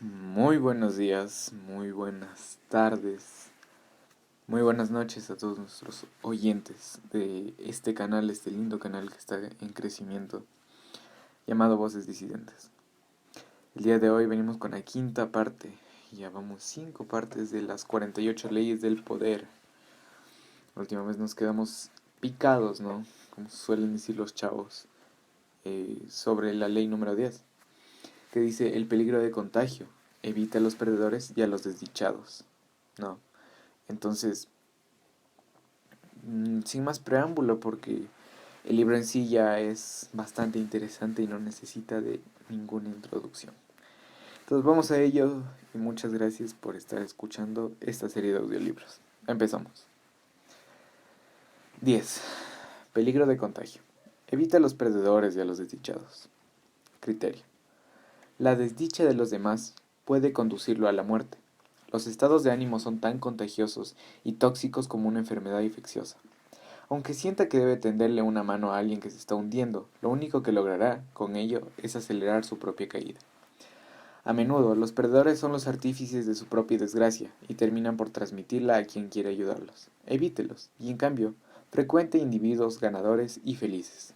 Muy buenos días, muy buenas tardes, muy buenas noches a todos nuestros oyentes de este canal, este lindo canal que está en crecimiento, llamado Voces Disidentes. El día de hoy venimos con la quinta parte, ya vamos 5 partes de las 48 leyes del poder. La última vez nos quedamos picados, ¿no? Como suelen decir los chavos, sobre la ley número 10, que dice el peligro de contagio, evita a los perdedores y a los desdichados, ¿no? Entonces, sin más preámbulo, porque el libro en sí ya es bastante interesante y no necesita de ninguna introducción. Entonces vamos a ello y muchas gracias por estar escuchando esta serie de audiolibros. Empezamos. 10. Peligro de contagio. Evita a los perdedores y a los desdichados. Criterio. La desdicha de los demás puede conducirlo a la muerte. Los estados de ánimo son tan contagiosos y tóxicos como una enfermedad infecciosa. Aunque sienta que debe tenderle una mano a alguien que se está hundiendo, lo único que logrará con ello es acelerar su propia caída. A menudo, los perdedores son los artífices de su propia desgracia y terminan por transmitirla a quien quiere ayudarlos. Evítelos, y en cambio, frecuente individuos ganadores y felices.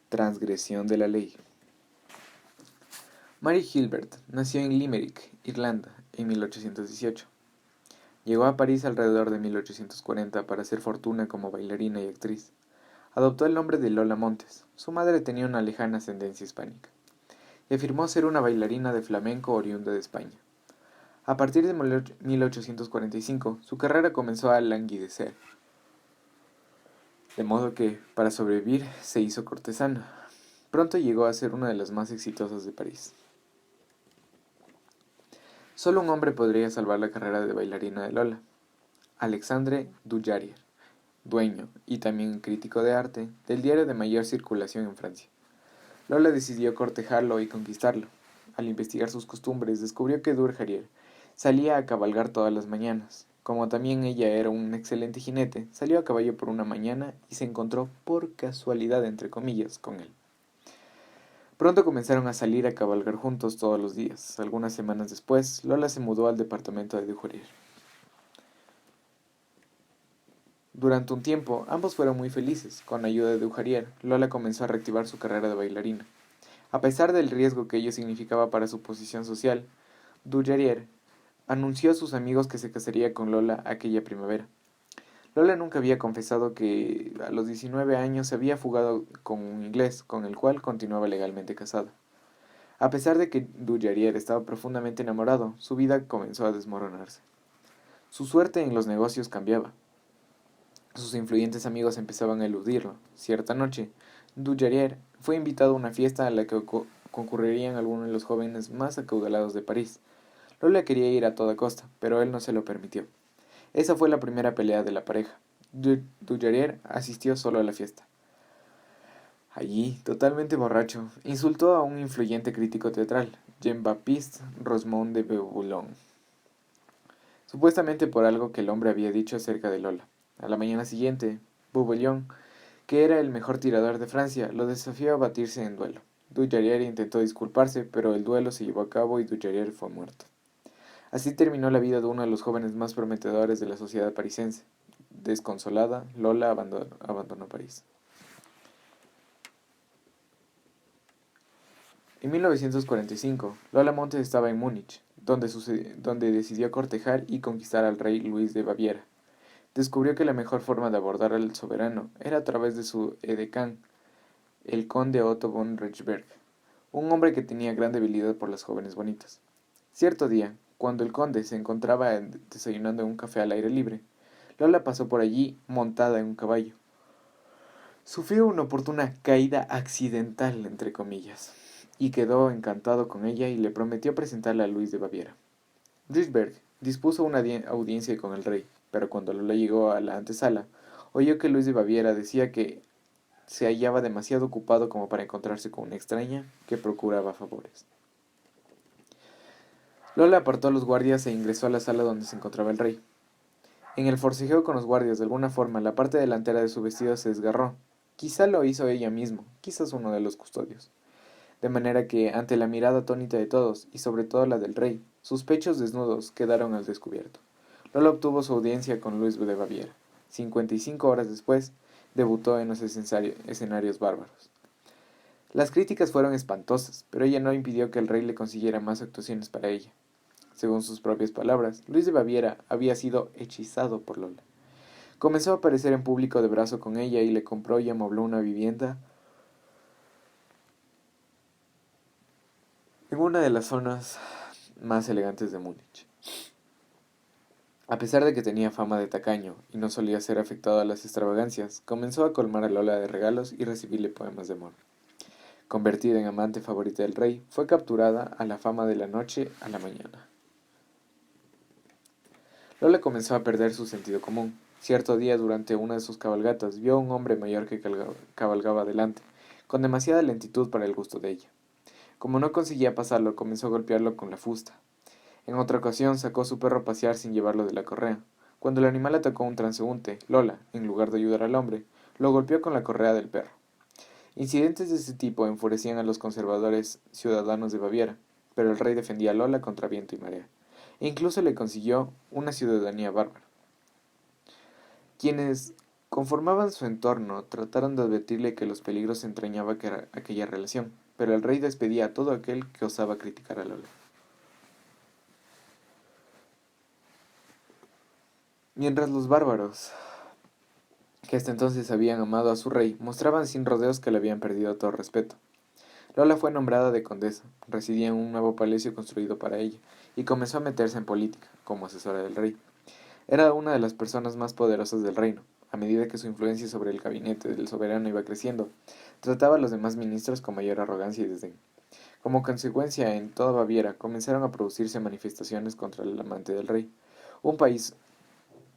Transgresión de la ley. Mary Gilbert nació en Limerick, Irlanda, en 1818. Llegó a París alrededor de 1840 para hacer fortuna como bailarina y actriz. Adoptó el nombre de Lola Montes. Su madre tenía una lejana ascendencia hispánica y afirmó ser una bailarina de flamenco oriunda de España. A partir de 1845, su carrera comenzó a languidecer, de modo que, para sobrevivir, se hizo cortesana. Pronto llegó a ser una de las más exitosas de París. Solo un hombre podría salvar la carrera de bailarina de Lola: Alexandre Dujardin, dueño y también crítico de arte del diario de mayor circulación en Francia. Lola decidió cortejarlo y conquistarlo. Al investigar sus costumbres, descubrió que Dujardin salía a cabalgar todas las mañanas. Como también ella era un excelente jinete, salió a caballo por una mañana y se encontró por casualidad, entre comillas, con él. Pronto comenzaron a salir a cabalgar juntos todos los días. Algunas semanas después, Lola se mudó al departamento de Dujardin. Durante un tiempo, ambos fueron muy felices. Con ayuda de Dujardin, Lola comenzó a reactivar su carrera de bailarina. A pesar del riesgo que ello significaba para su posición social, Dujardin anunció a sus amigos que se casaría con Lola aquella primavera. Lola nunca había confesado que a los 19 años se había fugado con un inglés, con el cual continuaba legalmente casada. A pesar de que Dujardin estaba profundamente enamorado, su vida comenzó a desmoronarse. Su suerte en los negocios cambiaba. Sus influyentes amigos empezaban a eludirlo. Cierta noche, Dujardin fue invitado a una fiesta a la que concurrirían algunos de los jóvenes más acaudalados de París. Lola quería ir a toda costa, pero él no se lo permitió. Esa fue la primera pelea de la pareja. Dujardin asistió solo a la fiesta. Allí, totalmente borracho, insultó a un influyente crítico teatral, Jean-Baptiste Rosemont de Boulogne, supuestamente por algo que el hombre había dicho acerca de Lola. A la mañana siguiente, Boulogne, que era el mejor tirador de Francia, lo desafió a batirse en duelo. Dujardin intentó disculparse, pero el duelo se llevó a cabo y Dujardin fue muerto. Así terminó la vida de uno de los jóvenes más prometedores de la sociedad parisiense. Desconsolada, Lola abandonó París. En 1945, Lola Montes estaba en Múnich, donde decidió cortejar y conquistar al rey Luis de Baviera. Descubrió que la mejor forma de abordar al soberano era a través de su edecán, el conde Otto von Rechberg, un hombre que tenía gran debilidad por las jóvenes bonitas. Cierto día, cuando el conde se encontraba desayunando en un café al aire libre, Lola pasó por allí montada en un caballo. Sufrió una oportuna caída accidental, entre comillas, y quedó encantado con ella y le prometió presentarla a Luis de Baviera. Rysberg dispuso una audiencia con el rey, pero cuando Lola llegó a la antesala, oyó que Luis de Baviera decía que se hallaba demasiado ocupado como para encontrarse con una extraña que procuraba favores. Lola apartó a los guardias e ingresó a la sala donde se encontraba el rey. En el forcejeo con los guardias, de alguna forma, la parte delantera de su vestido se desgarró. Quizá lo hizo ella misma, quizás uno de los custodios. de manera que, ante la mirada atónita de todos, y sobre todo la del rey, sus pechos desnudos quedaron al descubierto. Lola obtuvo su audiencia con Luis de Baviera. 55 horas después, debutó en los escenarios bárbaros. Las críticas fueron espantosas, pero ella no impidió que el rey le consiguiera más actuaciones para ella. Según sus propias palabras, Luis de Baviera había sido hechizado por Lola. Comenzó a aparecer en público de brazo con ella y le compró y amobló una vivienda en una de las zonas más elegantes de Múnich. A pesar de que tenía fama de tacaño y no solía ser afectado a las extravagancias, comenzó a colmar a Lola de regalos y recibirle poemas de amor. Convertida en amante favorita del rey, fue capturada a la fama de la noche a la mañana. Lola comenzó a perder su sentido común. Cierto día, durante una de sus cabalgatas, vio a un hombre mayor que cabalgaba adelante, con demasiada lentitud para el gusto de ella. Como no conseguía pasarlo, comenzó a golpearlo con la fusta. En otra ocasión, sacó a su perro a pasear sin llevarlo de la correa. Cuando el animal atacó a un transeúnte, Lola, en lugar de ayudar al hombre, lo golpeó con la correa del perro. Incidentes de este tipo enfurecían a los conservadores ciudadanos de Baviera, pero el rey defendía a Lola contra viento y marea, e incluso le consiguió una ciudadanía bárbara. Quienes conformaban su entorno trataron de advertirle que los peligros entrañaba aquella relación, pero el rey despedía a todo aquel que osaba criticar a Lola. Mientras los bárbaros, que hasta entonces habían amado a su rey, mostraban sin rodeos que le habían perdido todo respeto. Lola fue nombrada de condesa, residía en un nuevo palacio construido para ella, y comenzó a meterse en política, como asesora del rey. Era una de las personas más poderosas del reino. A medida que su influencia sobre el gabinete del soberano iba creciendo, trataba a los demás ministros con mayor arrogancia y desdén. Como consecuencia, en toda Baviera comenzaron a producirse manifestaciones contra el amante del rey. Un país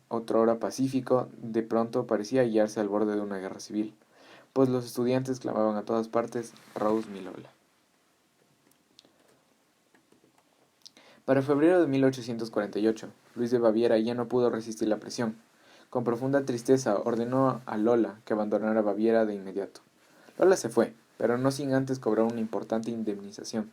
otrora pacífico, de pronto parecía hallarse al borde de una guerra civil, pues los estudiantes clamaban a todas partes Rose mi Lola. Para febrero de 1848, Luis de Baviera ya no pudo resistir la presión. Con profunda tristeza ordenó a Lola que abandonara Baviera de inmediato. Lola se fue, pero no sin antes cobrar una importante indemnización.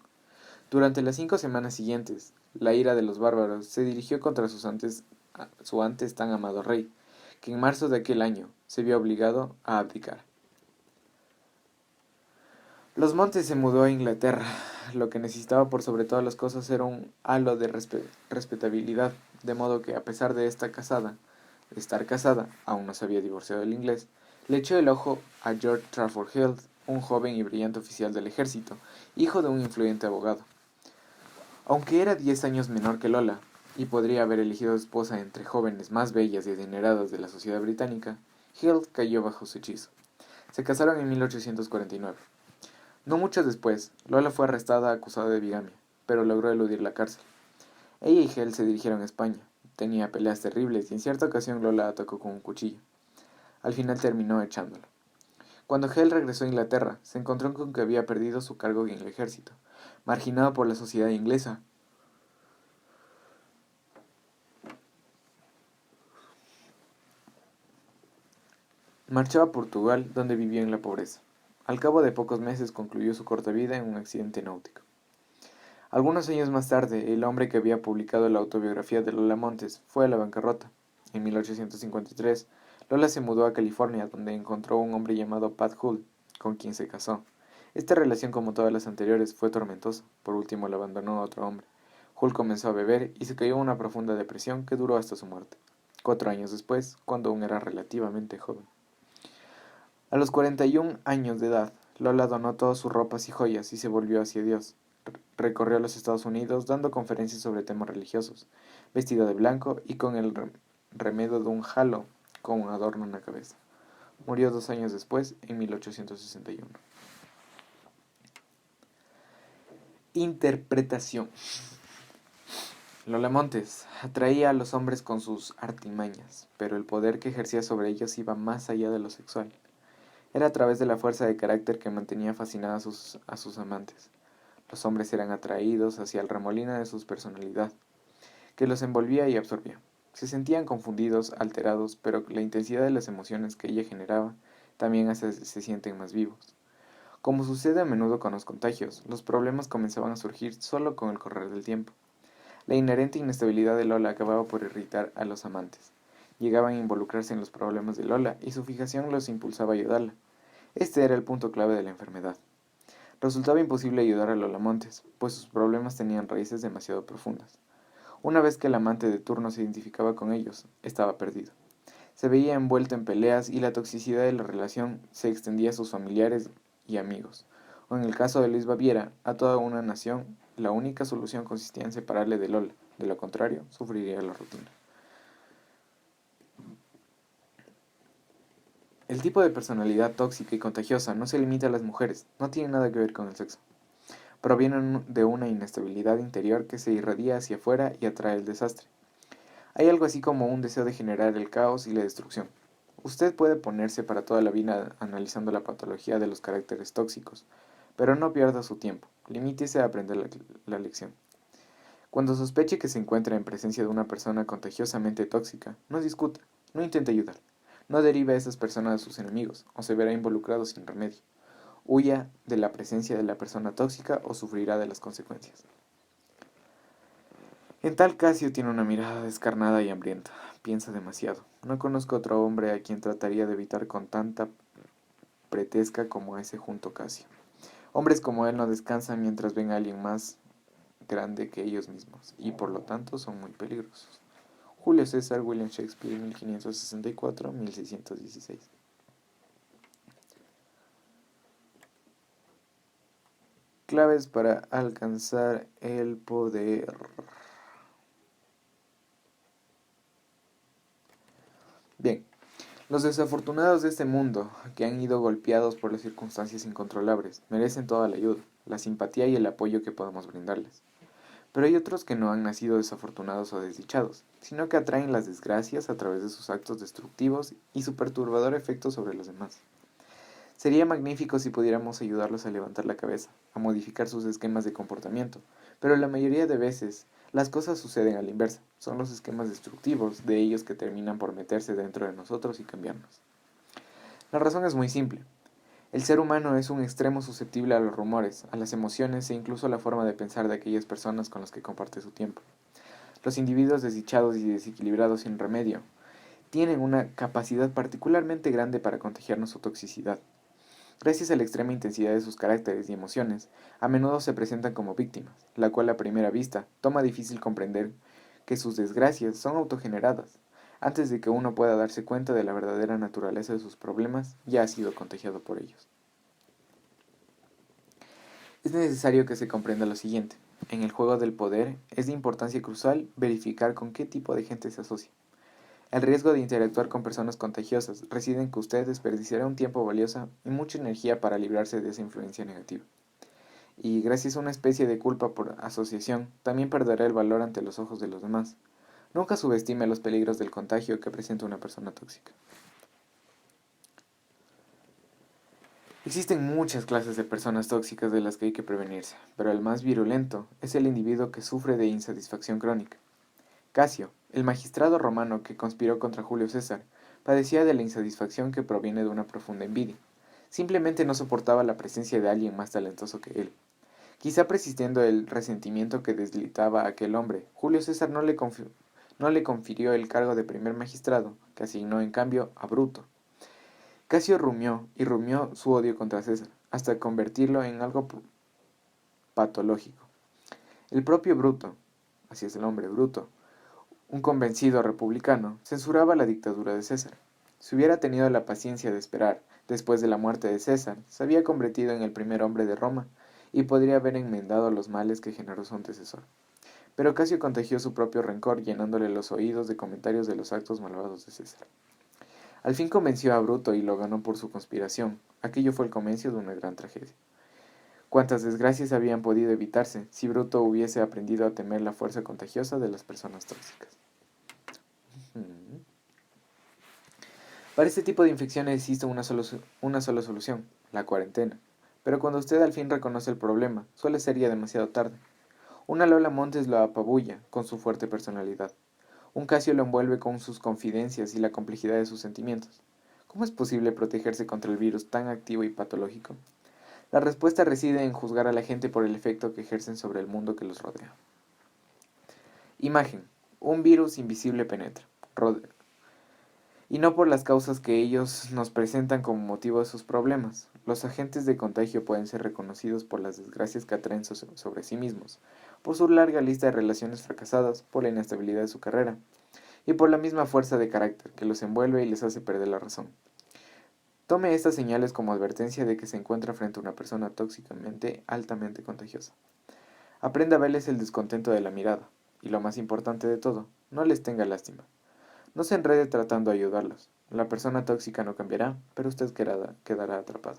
Durante las 5 semanas siguientes, la ira de los bárbaros se dirigió contra su antes tan amado rey, que en marzo de aquel año se vio obligado a abdicar. Los Montes se mudó a Inglaterra. Lo que necesitaba por sobre todas las cosas era un halo de respetabilidad, de modo que, a pesar de estar casada, aún no se había divorciado del inglés, le echó el ojo a George Trafford Hill, un joven y brillante oficial del ejército, hijo de un influyente abogado. Aunque era 10 años menor que Lola, y podría haber elegido esposa entre jóvenes más bellas y adineradas de la sociedad británica, Hill cayó bajo su hechizo. Se casaron en 1849. No mucho después, Lola fue arrestada acusada de bigamia, pero logró eludir la cárcel. Ella y Hell se dirigieron a España. Tenía peleas terribles y en cierta ocasión Lola atacó con un cuchillo. Al final terminó echándolo. Cuando Hell regresó a Inglaterra, se encontró con que había perdido su cargo en el ejército, marginado por la sociedad inglesa. Marchó a Portugal, donde vivió en la pobreza. Al cabo de pocos meses concluyó su corta vida en un accidente náutico. Algunos años más tarde, el hombre que había publicado la autobiografía de Lola Montes fue a la bancarrota. En 1853, Lola se mudó a California, donde encontró a un hombre llamado Pat Hull, con quien se casó. Esta relación, como todas las anteriores, fue tormentosa. Por último, la abandonó a otro hombre. Hull comenzó a beber y se cayó en una profunda depresión que duró hasta su muerte, 4 años después, cuando aún era relativamente joven. A los 41 años de edad, Lola donó todas sus ropas y joyas y se volvió hacia Dios. Recorrió los Estados Unidos dando conferencias sobre temas religiosos, vestida de blanco y con el remedo de un halo con un adorno en la cabeza. Murió 2 años después, en 1861. Interpretación. Lola Montes atraía a los hombres con sus artimañas, pero el poder que ejercía sobre ellos iba más allá de lo sexual. Era a través de la fuerza de carácter que mantenía fascinadas a sus amantes. Los hombres eran atraídos hacia el remolino de su personalidad, que los envolvía y absorbía. Se sentían confundidos, alterados, pero la intensidad de las emociones que ella generaba también se sienten más vivos. Como sucede a menudo con los contagios, los problemas comenzaban a surgir solo con el correr del tiempo. La inherente inestabilidad de Lola acababa por irritar a los amantes. Llegaban a involucrarse en los problemas de Lola y su fijación los impulsaba a ayudarla. Este era el punto clave de la enfermedad. Resultaba imposible ayudar a Lola Montes, pues sus problemas tenían raíces demasiado profundas. Una vez que el amante de turno se identificaba con ellos, estaba perdido. Se veía envuelto en peleas y la toxicidad de la relación se extendía a sus familiares y amigos, o en el caso de Luis Baviera, a toda una nación. La única solución consistía en separarle de Lola, de lo contrario, sufriría la rutina. El tipo de personalidad tóxica y contagiosa no se limita a las mujeres, no tiene nada que ver con el sexo. Provienen de una inestabilidad interior que se irradia hacia afuera y atrae el desastre. Hay algo así como un deseo de generar el caos y la destrucción. Usted puede ponerse para toda la vida analizando la patología de los caracteres tóxicos, pero no pierda su tiempo, limítese a aprender la lección. Cuando sospeche que se encuentra en presencia de una persona contagiosamente tóxica, no discuta, no intente ayudar, no derive a esas personas a sus enemigos, o se verá involucrado sin remedio. Huya de la presencia de la persona tóxica o sufrirá de las consecuencias. En tal Casio tiene una mirada descarnada y hambrienta. Piensa demasiado. No conozco otro hombre a quien trataría de evitar con tanta pretesca como a ese junto Casio. Hombres como él no descansan mientras ven a alguien más grande que ellos mismos, y por lo tanto son muy peligrosos. Julio César, William Shakespeare, 1564-1616. Claves para alcanzar el poder. Bien, los desafortunados de este mundo, que han ido golpeados por las circunstancias incontrolables, merecen toda la ayuda, la simpatía y el apoyo que podamos brindarles. Pero hay otros que no han nacido desafortunados o desdichados, sino que atraen las desgracias a través de sus actos destructivos y su perturbador efecto sobre los demás. Sería magnífico si pudiéramos ayudarlos a levantar la cabeza, a modificar sus esquemas de comportamiento, pero la mayoría de veces las cosas suceden a la inversa. Son los esquemas destructivos de ellos que terminan por meterse dentro de nosotros y cambiarnos. La razón es muy simple. El ser humano es un extremo susceptible a los rumores, a las emociones e incluso a la forma de pensar de aquellas personas con las que comparte su tiempo. Los individuos desdichados y desequilibrados sin remedio tienen una capacidad particularmente grande para contagiarnos su toxicidad. Gracias a la extrema intensidad de sus caracteres y emociones, a menudo se presentan como víctimas, la cual a primera vista toma difícil comprender que sus desgracias son autogeneradas. Antes de que uno pueda darse cuenta de la verdadera naturaleza de sus problemas, ya ha sido contagiado por ellos. Es necesario que se comprenda lo siguiente. En el juego del poder es de importancia crucial verificar con qué tipo de gente se asocia. El riesgo de interactuar con personas contagiosas reside en que usted desperdiciará un tiempo valioso y mucha energía para librarse de esa influencia negativa. Y gracias a una especie de culpa por asociación, también perderá el valor ante los ojos de los demás. Nunca subestime los peligros del contagio que presenta una persona tóxica. Existen muchas clases de personas tóxicas de las que hay que prevenirse, pero el más virulento es el individuo que sufre de insatisfacción crónica. Casio, el magistrado romano que conspiró contra Julio César, padecía de la insatisfacción que proviene de una profunda envidia. Simplemente no soportaba la presencia de alguien más talentoso que él. Quizá persistiendo el resentimiento que deslitaba a aquel hombre, Julio César no le confirió el cargo de primer magistrado, que asignó en cambio a Bruto. Casio rumió y rumió su odio contra César, hasta convertirlo en algo patológico. El propio Bruto, así es el hombre Bruto, un convencido republicano, censuraba la dictadura de César. Si hubiera tenido la paciencia de esperar, después de la muerte de César, se había convertido en el primer hombre de Roma y podría haber enmendado los males que generó su antecesor. Pero Casio contagió su propio rencor, llenándole los oídos de comentarios de los actos malvados de César. Al fin convenció a Bruto y lo ganó por su conspiración. Aquello fue el comienzo de una gran tragedia. Cuántas desgracias habían podido evitarse si Bruto hubiese aprendido a temer la fuerza contagiosa de las personas tóxicas. Para este tipo de infecciones existe una sola solución, la cuarentena. Pero cuando usted al fin reconoce el problema, suele ser ya demasiado tarde. Una Lola Montes lo apabulla con su fuerte personalidad. Un Casio lo envuelve con sus confidencias y la complejidad de sus sentimientos. ¿Cómo es posible protegerse contra el virus tan activo y patológico? La respuesta reside en juzgar a la gente por el efecto que ejercen sobre el mundo que los rodea. Imagen. Un virus invisible penetra. Y no por las causas que ellos nos presentan como motivo de sus problemas. Los agentes de contagio pueden ser reconocidos por las desgracias que atraen sobre sí mismos, por su larga lista de relaciones fracasadas, por la inestabilidad de su carrera, y por la misma fuerza de carácter que los envuelve y les hace perder la razón. Tome estas señales como advertencia de que se encuentra frente a una persona tóxicamente altamente contagiosa. Aprenda a verles el descontento de la mirada, y lo más importante de todo, no les tenga lástima. No se enrede tratando de ayudarlos. La persona tóxica no cambiará, pero usted quedará atrapado.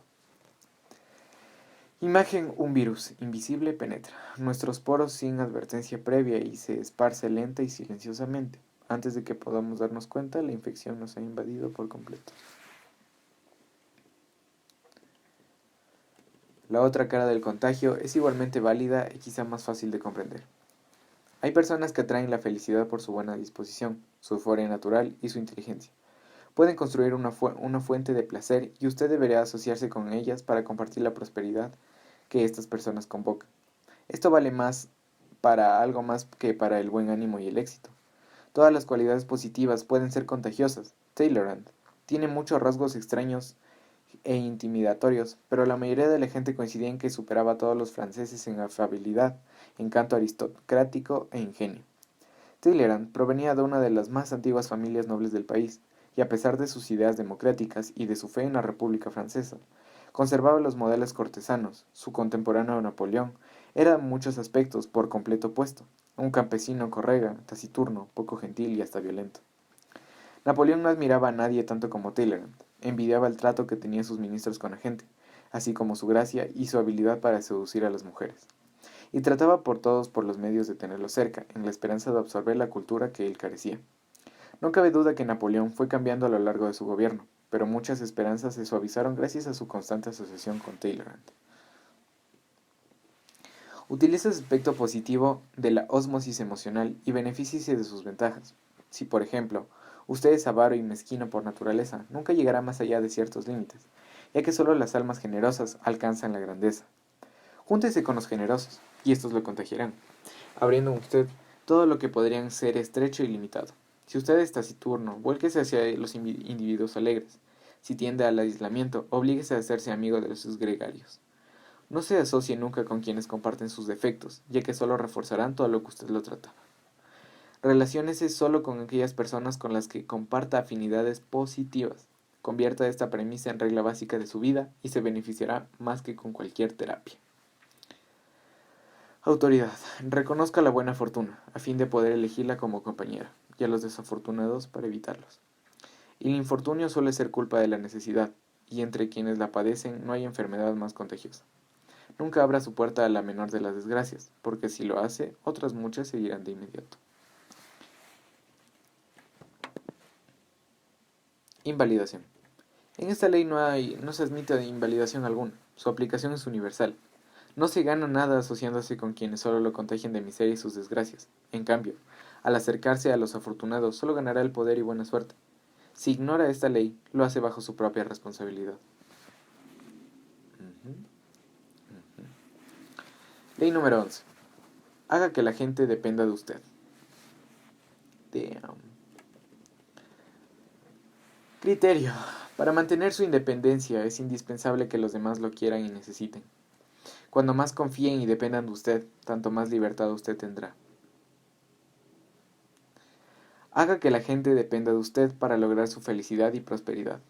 Imagen. Un virus invisible penetra nuestros poros sin advertencia previa y se esparce lenta y silenciosamente. Antes de que podamos darnos cuenta, la infección nos ha invadido por completo. La otra cara del contagio es igualmente válida y quizá más fácil de comprender. Hay personas que atraen la felicidad por su buena disposición, su euforia natural y su inteligencia. Pueden construir una fuente de placer y usted deberá asociarse con ellas para compartir la prosperidad que estas personas convocan. Esto vale más para algo más que para el buen ánimo y el éxito. Todas las cualidades positivas pueden ser contagiosas. Talleyrand tiene muchos rasgos extraños e intimidatorios, pero la mayoría de la gente coincidía en que superaba a todos los franceses en afabilidad, encanto aristocrático e ingenio. Talleyrand provenía de una de las más antiguas familias nobles del país, y a pesar de sus ideas democráticas y de su fe en la República Francesa, conservaba los modelos cortesanos. Su contemporáneo Napoleón era en muchos aspectos por completo opuesto, un campesino correga, taciturno, poco gentil y hasta violento. Napoleón no admiraba a nadie tanto como Talleyrand, envidiaba el trato que tenían sus ministros con la gente, así como su gracia y su habilidad para seducir a las mujeres, y trataba por todos por los medios de tenerlos cerca, en la esperanza de absorber la cultura que él carecía. No cabe duda que Napoleón fue cambiando a lo largo de su gobierno, pero muchas esperanzas se suavizaron gracias a su constante asociación con Talleyrand. Utiliza el aspecto positivo de la ósmosis emocional y benefíciese de sus ventajas. Si, por ejemplo, usted es avaro y mezquino por naturaleza, nunca llegará más allá de ciertos límites, ya que solo las almas generosas alcanzan la grandeza. Júntese con los generosos, y estos lo contagiarán, abriendo en usted todo lo que podrían ser estrecho y limitado. Si usted es taciturno, vuélquese hacia los individuos alegres. Si tiende al aislamiento, oblíguese a hacerse amigo de sus gregarios. No se asocie nunca con quienes comparten sus defectos, ya que solo reforzarán todo lo que usted lo trataba. Relaciónese solo con aquellas personas con las que comparta afinidades positivas. Convierta esta premisa en regla básica de su vida y se beneficiará más que con cualquier terapia. Autoridad. Reconozca la buena fortuna, a fin de poder elegirla como compañera, y a los desafortunados para evitarlos. El infortunio suele ser culpa de la necesidad, y entre quienes la padecen no hay enfermedad más contagiosa. Nunca abra su puerta a la menor de las desgracias, porque si lo hace, otras muchas seguirán de inmediato. Invalidación. En esta ley no se admite invalidación alguna. Su aplicación es universal. No se gana nada asociándose con quienes solo lo contagian de miseria y sus desgracias. En cambio, al acercarse a los afortunados, solo ganará el poder y buena suerte. Si ignora esta ley, lo hace bajo su propia responsabilidad. Ley número 11. Haga que la gente dependa de usted. Criterio. Para mantener su independencia es indispensable que los demás lo quieran y necesiten. Cuando más confíen y dependan de usted, tanto más libertad usted tendrá. Haga que la gente dependa de usted para lograr su felicidad y prosperidad,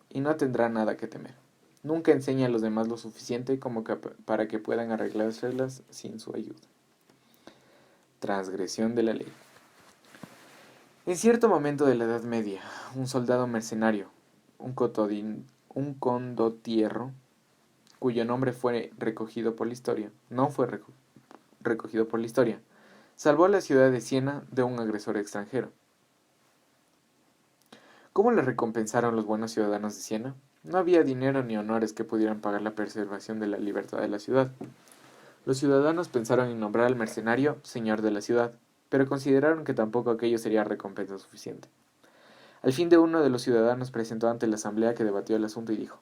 y no tendrá nada que temer. Nunca enseñe a los demás lo suficiente como para que puedan arreglárselas sin su ayuda. Transgresión de la ley. En cierto momento de la Edad Media, un soldado mercenario, un condottiero, cuyo nombre fue recogido por la historia, no fue recogido por la historia, salvó a la ciudad de Siena de un agresor extranjero. ¿Cómo le recompensaron los buenos ciudadanos de Siena? No había dinero ni honores que pudieran pagar la preservación de la libertad de la ciudad. Los ciudadanos pensaron en nombrar al mercenario señor de la ciudad, pero consideraron que tampoco aquello sería recompensa suficiente. Al fin de uno de los ciudadanos presentó ante la asamblea que debatió el asunto y dijo: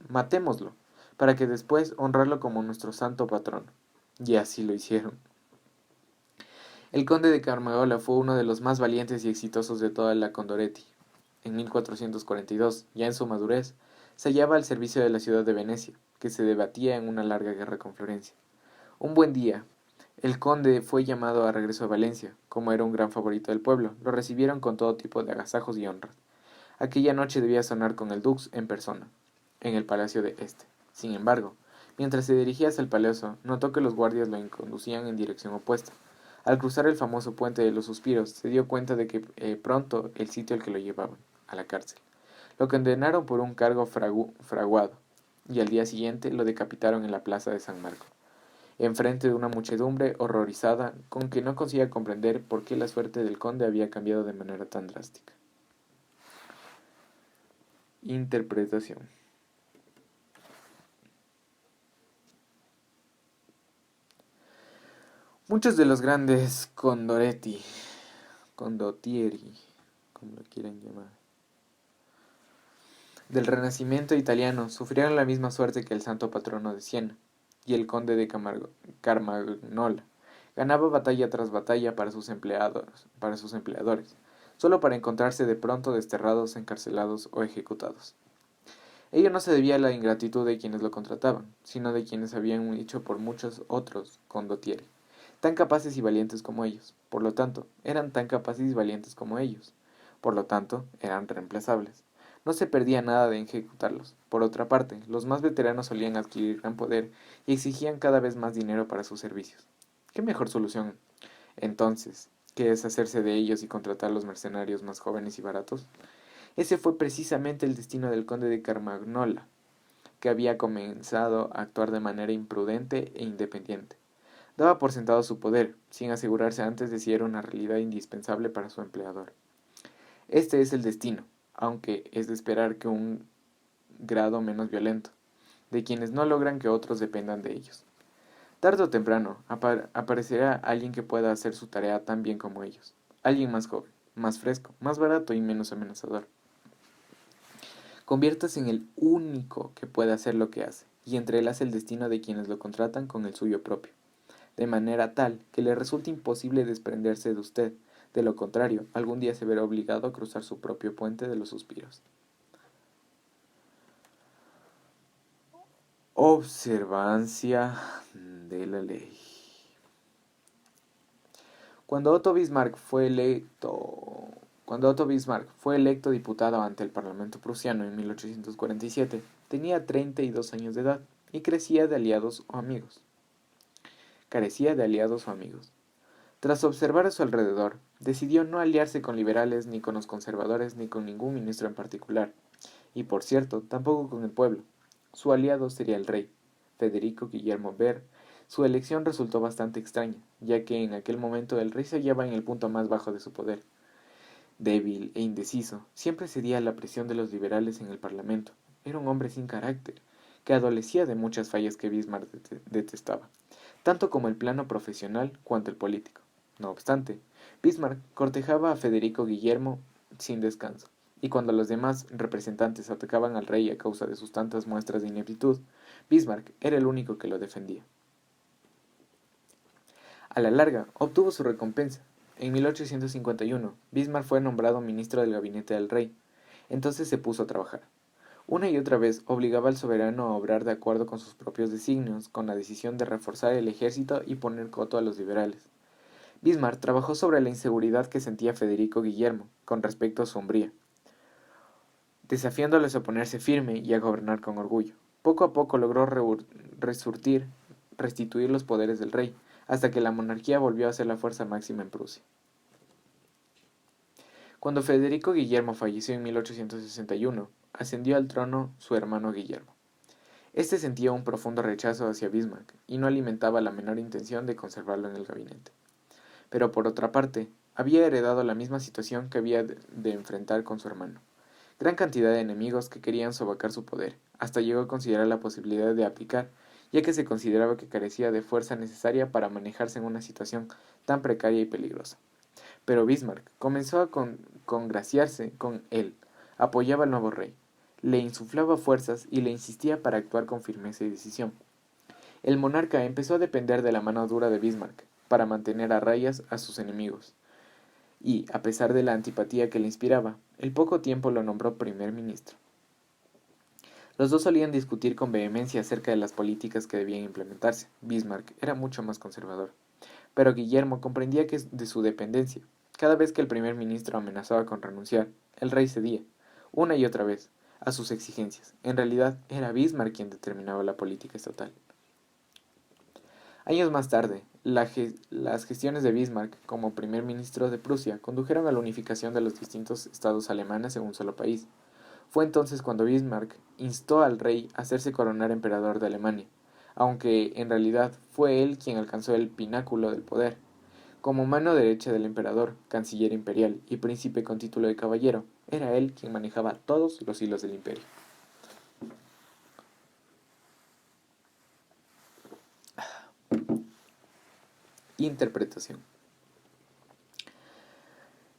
matémoslo, para que después honrarlo como nuestro santo patrono. Y así lo hicieron. El conde de Carmagola fue uno de los más valientes y exitosos de toda la Condoreti. En 1442, ya en su madurez, se hallaba al servicio de la ciudad de Venecia, que se debatía en una larga guerra con Florencia. Un buen día, el conde fue llamado a regreso a Valencia. Como era un gran favorito del pueblo, lo recibieron con todo tipo de agasajos y honras. Aquella noche debía sonar con el dux en persona, en el palacio de este. Sin embargo, mientras se dirigía hacia el palacio, notó que los guardias lo conducían en dirección opuesta. Al cruzar el famoso puente de los suspiros, se dio cuenta de que pronto el sitio al que lo llevaban, a la cárcel. Lo condenaron por un cargo fraguado, y al día siguiente lo decapitaron en la plaza de San Marco, enfrente de una muchedumbre horrorizada con que no conseguía comprender por qué la suerte del conde había cambiado de manera tan drástica. Interpretación. Muchos de los grandes condottieri, como lo quieran llamar, del Renacimiento italiano sufrieron la misma suerte que el santo patrono de Siena y el conde de Carmagnola. Ganaba batalla tras batalla para sus empleadores, solo para encontrarse de pronto desterrados, encarcelados o ejecutados. Ello no se debía a la ingratitud de quienes lo contrataban, sino de quienes habían hecho por muchos otros condottieri, tan capaces y valientes como ellos. Por lo tanto, eran tan capaces y valientes como ellos. Por lo tanto, eran reemplazables. No se perdía nada de ejecutarlos. Por otra parte, los más veteranos solían adquirir gran poder y exigían cada vez más dinero para sus servicios. ¿Qué mejor solución, entonces, que deshacerse de ellos y contratar los mercenarios más jóvenes y baratos? Ese fue precisamente el destino del conde de Carmagnola, que había comenzado a actuar de manera imprudente e independiente. Daba por sentado su poder, sin asegurarse antes de si era una realidad indispensable para su empleador. Este es el destino, aunque es de esperar que un grado menos violento, de quienes no logran que otros dependan de ellos. Tarde o temprano aparecerá alguien que pueda hacer su tarea tan bien como ellos, alguien más joven, más fresco, más barato y menos amenazador. Conviértase en el único que pueda hacer lo que hace, y entrelace el destino de quienes lo contratan con el suyo propio, de manera tal que le resulte imposible desprenderse de usted. De lo contrario, algún día se verá obligado a cruzar su propio puente de los suspiros. Observancia de la ley. Cuando Otto Bismarck fue electo diputado ante el Parlamento prusiano en 1847, tenía 32 años de edad y carecía de aliados o amigos. Tras observar a su alrededor, decidió no aliarse con liberales, ni con los conservadores, ni con ningún ministro en particular, y por cierto, tampoco con el pueblo. Su aliado sería el rey, Federico Guillermo Ver. Su elección resultó bastante extraña, ya que en aquel momento el rey se hallaba en el punto más bajo de su poder. Débil e indeciso, siempre cedía a la presión de los liberales en el Parlamento. Era un hombre sin carácter, que adolecía de muchas fallas que Bismarck detestaba, tanto como el plano profesional cuanto el político. No obstante, Bismarck cortejaba a Federico Guillermo sin descanso, y cuando los demás representantes atacaban al rey a causa de sus tantas muestras de ineptitud, Bismarck era el único que lo defendía. A la larga, obtuvo su recompensa. En 1851, Bismarck fue nombrado ministro del gabinete del rey. Entonces se puso a trabajar. Una y otra vez obligaba al soberano a obrar de acuerdo con sus propios designios, con la decisión de reforzar el ejército y poner coto a los liberales. Bismarck trabajó sobre la inseguridad que sentía Federico Guillermo con respecto a su Hungría, desafiándoles a ponerse firme y a gobernar con orgullo. Poco a poco logró restituir los poderes del rey, hasta que la monarquía volvió a ser la fuerza máxima en Prusia. Cuando Federico Guillermo falleció en 1861, ascendió al trono su hermano Guillermo. Este sentía un profundo rechazo hacia Bismarck y no alimentaba la menor intención de conservarlo en el gabinete. Pero por otra parte, había heredado la misma situación que había de enfrentar con su hermano. Gran cantidad de enemigos que querían sobacar su poder, hasta llegó a considerar la posibilidad de abdicar, ya que se consideraba que carecía de fuerza necesaria para manejarse en una situación tan precaria y peligrosa. Pero Bismarck comenzó a congraciarse con él, apoyaba al nuevo rey, le insuflaba fuerzas y le insistía para actuar con firmeza y decisión. El monarca empezó a depender de la mano dura de Bismarck para mantener a rayas a sus enemigos, y, a pesar de la antipatía que le inspiraba, al poco tiempo lo nombró primer ministro. Los dos solían discutir con vehemencia acerca de las políticas que debían implementarse. Bismarck era mucho más conservador, pero Guillermo comprendía que de su dependencia. Cada vez que el primer ministro amenazaba con renunciar, el rey cedía, una y otra vez, a sus exigencias. En realidad, era Bismarck quien determinaba la política estatal. Años más tarde, las gestiones de Bismarck como primer ministro de Prusia condujeron a la unificación de los distintos estados alemanes en un solo país. Fue entonces cuando Bismarck instó al rey a hacerse coronar emperador de Alemania, aunque en realidad fue él quien alcanzó el pináculo del poder. Como mano derecha del emperador, canciller imperial y príncipe con título de caballero, era él quien manejaba todos los hilos del imperio. Interpretación.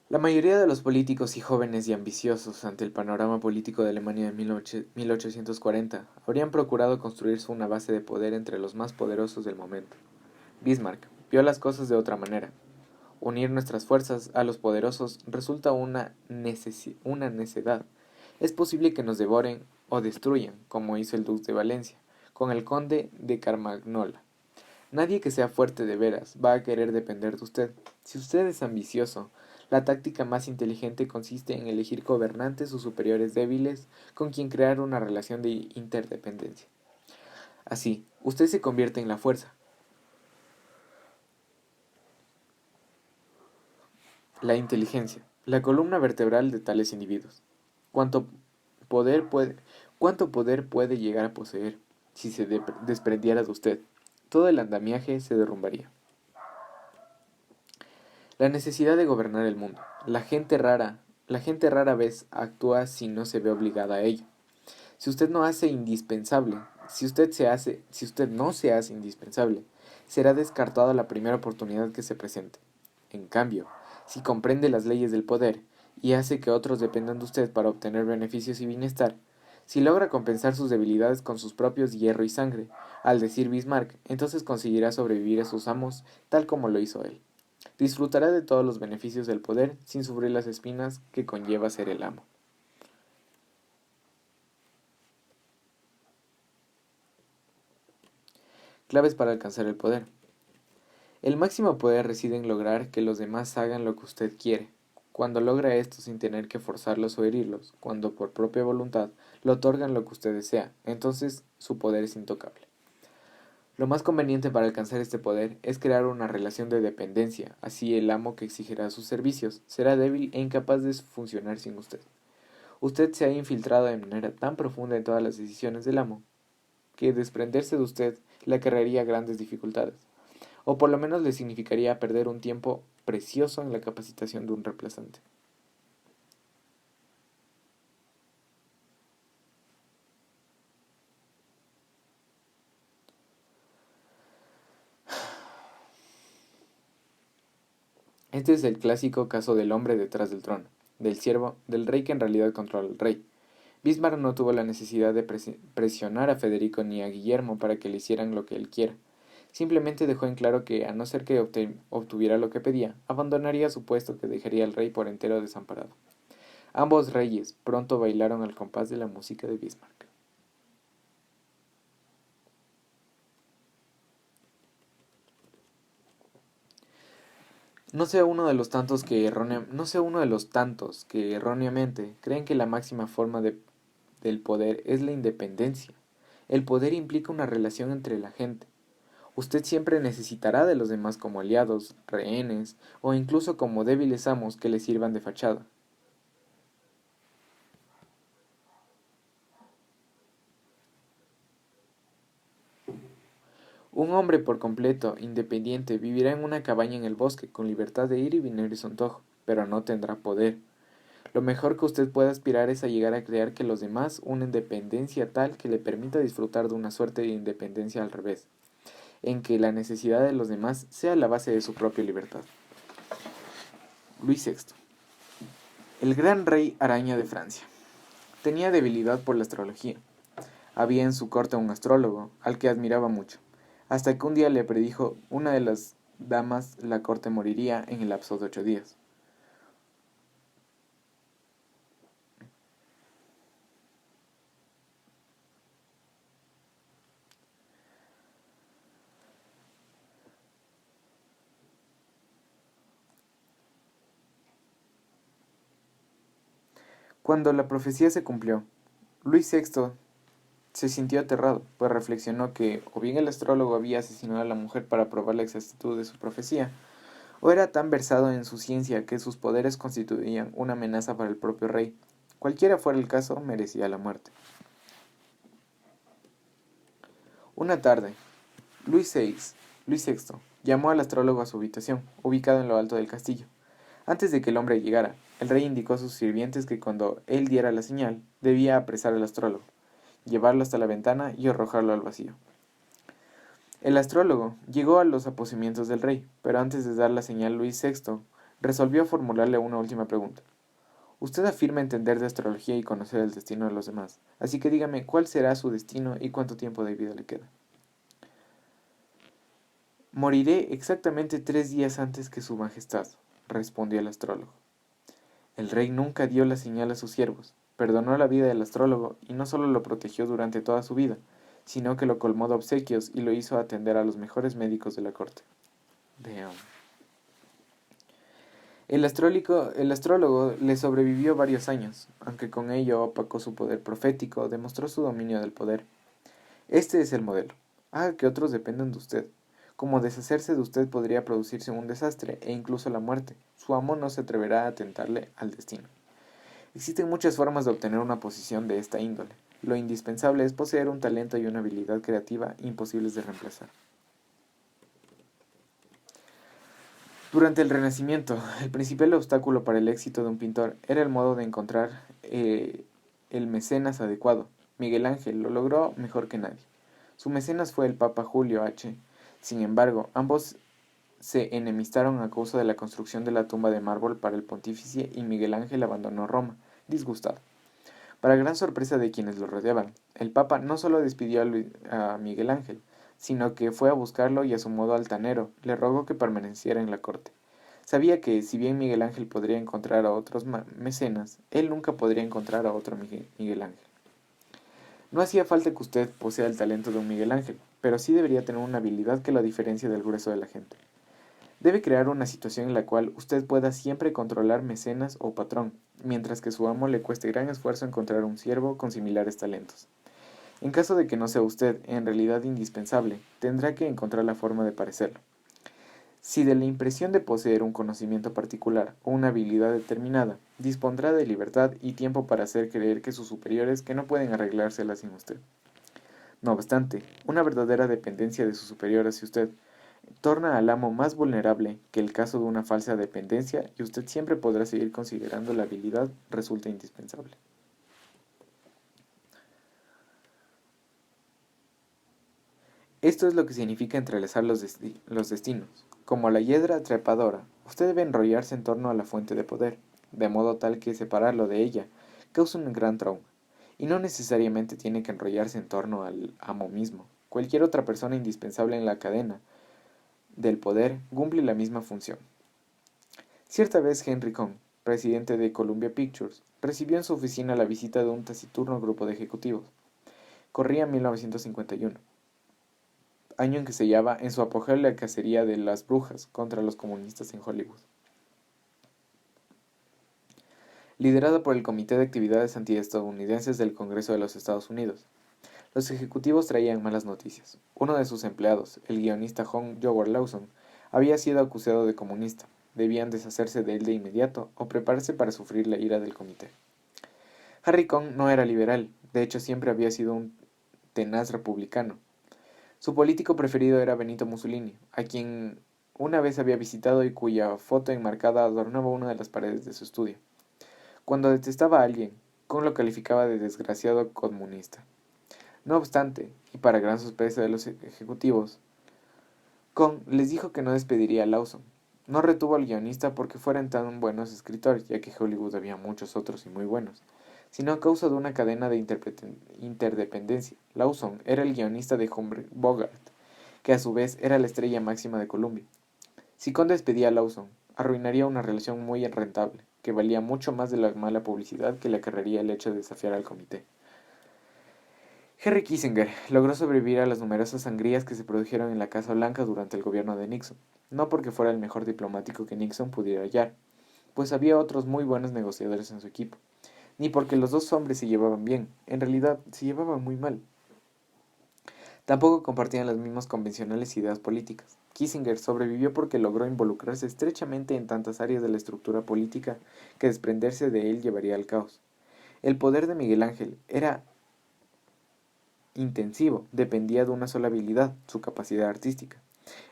La mayoría de los políticos y jóvenes y ambiciosos ante el panorama político de Alemania de 1840 habrían procurado construirse una base de poder entre los más poderosos del momento. Bismarck vio las cosas de otra manera. Unir nuestras fuerzas a los poderosos resulta una necedad. Es posible que nos devoren o destruyan, como hizo el duque de Valencia, con el conde de Carmagnola. Nadie que sea fuerte de veras va a querer depender de usted. Si usted es ambicioso, la táctica más inteligente consiste en elegir gobernantes o superiores débiles con quien crear una relación de interdependencia. Así, usted se convierte en la fuerza. La inteligencia, la columna vertebral de tales individuos. ¿Cuánto poder puede, cuánto poder puede llegar a poseer si se desprendiera de usted? Todo el andamiaje se derrumbaría. La necesidad de gobernar el mundo. La gente rara vez actúa si no se ve obligada a ello. Si usted no hace indispensable, si usted no se hace indispensable, será descartado a la primera oportunidad que se presente. En cambio, si comprende las leyes del poder y hace que otros dependan de usted para obtener beneficios y bienestar, si logra compensar sus debilidades con sus propios hierro y sangre, al decir Bismarck, entonces conseguirá sobrevivir a sus amos tal como lo hizo él. Disfrutará de todos los beneficios del poder sin sufrir las espinas que conlleva ser el amo. Claves para alcanzar el poder. El máximo poder reside en lograr que los demás hagan lo que usted quiere. Cuando logra esto sin tener que forzarlos o herirlos, cuando por propia voluntad le otorgan lo que usted desea, entonces su poder es intocable. Lo más conveniente para alcanzar este poder es crear una relación de dependencia, así el amo que exigirá sus servicios será débil e incapaz de funcionar sin usted. Usted se ha infiltrado de manera tan profunda en todas las decisiones del amo, que desprenderse de usted le acarrearía grandes dificultades, o por lo menos le significaría perder un tiempo precioso en la capacitación de un reemplazante. Este es el clásico caso del hombre detrás del trono, del siervo, del rey que en realidad controla al rey. Bismarck no tuvo la necesidad de presionar a Federico ni a Guillermo para que le hicieran lo que él quiera. Simplemente dejó en claro que, a no ser que obtuviera lo que pedía, abandonaría su puesto que dejaría al rey por entero desamparado. Ambos reyes pronto bailaron al compás de la música de Bismarck. No sea uno de los tantos que erróneamente creen que la máxima forma del poder es la independencia. El poder implica una relación entre la gente. Usted siempre necesitará de los demás como aliados, rehenes o incluso como débiles amos que le sirvan de fachada. Un hombre por completo independiente vivirá en una cabaña en el bosque con libertad de ir y venir a su antojo, pero no tendrá poder. Lo mejor que usted puede aspirar es a llegar a crear que los demás una independencia tal que le permita disfrutar de una suerte de independencia al revés, en que la necesidad de los demás sea la base de su propia libertad. Luis VI, el gran rey araña de Francia. Tenía debilidad por la astrología. Había en su corte un astrólogo, al que admiraba mucho, hasta que un día le predijo una de las damas la corte moriría en el lapso de 8 días. Cuando la profecía se cumplió, Luis Sexto se sintió aterrado, pues reflexionó que o bien el astrólogo había asesinado a la mujer para probar la exactitud de su profecía, o era tan versado en su ciencia que sus poderes constituían una amenaza para el propio rey. Cualquiera fuera el caso, merecía la muerte. Una tarde, Luis Sexto llamó al astrólogo a su habitación, ubicado en lo alto del castillo. Antes de que el hombre llegara, el rey indicó a sus sirvientes que cuando él diera la señal, debía apresar al astrólogo, llevarlo hasta la ventana y arrojarlo al vacío. El astrólogo llegó a los aposentos del rey, pero antes de dar la señal Luis Sexto resolvió formularle una última pregunta. Usted afirma entender de astrología y conocer el destino de los demás, así que dígame cuál será su destino y cuánto tiempo de vida le queda. Moriré exactamente 3 días antes que su majestad, respondió el astrólogo. El rey nunca dio la señal a sus siervos, perdonó la vida del astrólogo y no solo lo protegió durante toda su vida, sino que lo colmó de obsequios y lo hizo atender a los mejores médicos de la corte. Damn. El astrólogo le sobrevivió varios años, aunque con ello opacó su poder profético, demostró su dominio del poder. Este es el modelo. Haga que otros dependan de usted. Como deshacerse de usted podría producirse un desastre e incluso la muerte. Su amo no se atreverá a tentarle al destino. Existen muchas formas de obtener una posición de esta índole. Lo indispensable es poseer un talento y una habilidad creativa imposibles de reemplazar. Durante el Renacimiento, el principal obstáculo para el éxito de un pintor era el modo de encontrar el mecenas adecuado. Miguel Ángel lo logró mejor que nadie. Su mecenas fue el Papa Julio H. Sin embargo, ambos se enemistaron a causa de la construcción de la tumba de mármol para el pontífice y Miguel Ángel abandonó Roma, disgustado. Para gran sorpresa de quienes lo rodeaban, el Papa no solo despidió a Miguel Ángel, sino que fue a buscarlo y a su modo altanero le rogó que permaneciera en la corte. Sabía que, si bien Miguel Ángel podría encontrar a otros mecenas, él nunca podría encontrar a otro Miguel Ángel. No hacía falta que usted posea el talento de un Miguel Ángel, pero sí debería tener una habilidad que lo diferencie del grueso de la gente. Debe crear una situación en la cual usted pueda siempre controlar mecenas o patrón, mientras que a su amo le cueste gran esfuerzo encontrar un siervo con similares talentos. En caso de que no sea usted en realidad indispensable, tendrá que encontrar la forma de parecerlo. Si de la impresión de poseer un conocimiento particular o una habilidad determinada, dispondrá de libertad y tiempo para hacer creer que sus superiores que no pueden arreglársela sin usted. No obstante, una verdadera dependencia de su superior hacia usted torna al amo más vulnerable que el caso de una falsa dependencia y usted siempre podrá seguir considerando la habilidad resulta indispensable. Esto es lo que significa entrelazar los destinos. Como la hiedra trepadora, usted debe enrollarse en torno a la fuente de poder, de modo tal que separarlo de ella causa un gran trauma. Y no necesariamente tiene que enrollarse en torno al amo mismo. Cualquier otra persona indispensable en la cadena del poder cumple la misma función. Cierta vez Henry Kong, presidente de Columbia Pictures, recibió en su oficina la visita de un taciturno grupo de ejecutivos. Corría 1951, año en que se hallaba en su apogeo la cacería de las brujas contra los comunistas en Hollywood. Liderado por el Comité de Actividades Antiestadounidenses del Congreso de los Estados Unidos, los ejecutivos traían malas noticias. Uno de sus empleados, el guionista John Howard Lawson, había sido acusado de comunista. Debían deshacerse de él de inmediato o prepararse para sufrir la ira del comité. Harry Kong no era liberal, de hecho siempre había sido un tenaz republicano. Su político preferido era Benito Mussolini, a quien una vez había visitado y cuya foto enmarcada adornaba una de las paredes de su estudio. Cuando detestaba a alguien, Kong lo calificaba de desgraciado comunista. No obstante, y para gran sorpresa de los ejecutivos, Kong les dijo que no despediría a Lawson. No retuvo al guionista porque fueran tan buenos escritores, ya que en Hollywood había muchos otros y muy buenos, sino a causa de una cadena de interdependencia. Lawson era el guionista de Humphrey Bogart, que a su vez era la estrella máxima de Columbia. Si Conn despedía a Lawson, arruinaría una relación muy rentable, que valía mucho más de la mala publicidad que le acarrearía el hecho de desafiar al comité. Henry Kissinger logró sobrevivir a las numerosas sangrías que se produjeron en la Casa Blanca durante el gobierno de Nixon, no porque fuera el mejor diplomático que Nixon pudiera hallar, pues había otros muy buenos negociadores en su equipo, ni porque los dos hombres se llevaban bien, en realidad se llevaban muy mal. Tampoco compartían las mismas convencionales ideas políticas. Kissinger sobrevivió porque logró involucrarse estrechamente en tantas áreas de la estructura política que desprenderse de él llevaría al caos. El poder de Miguel Ángel era intensivo, dependía de una sola habilidad, su capacidad artística.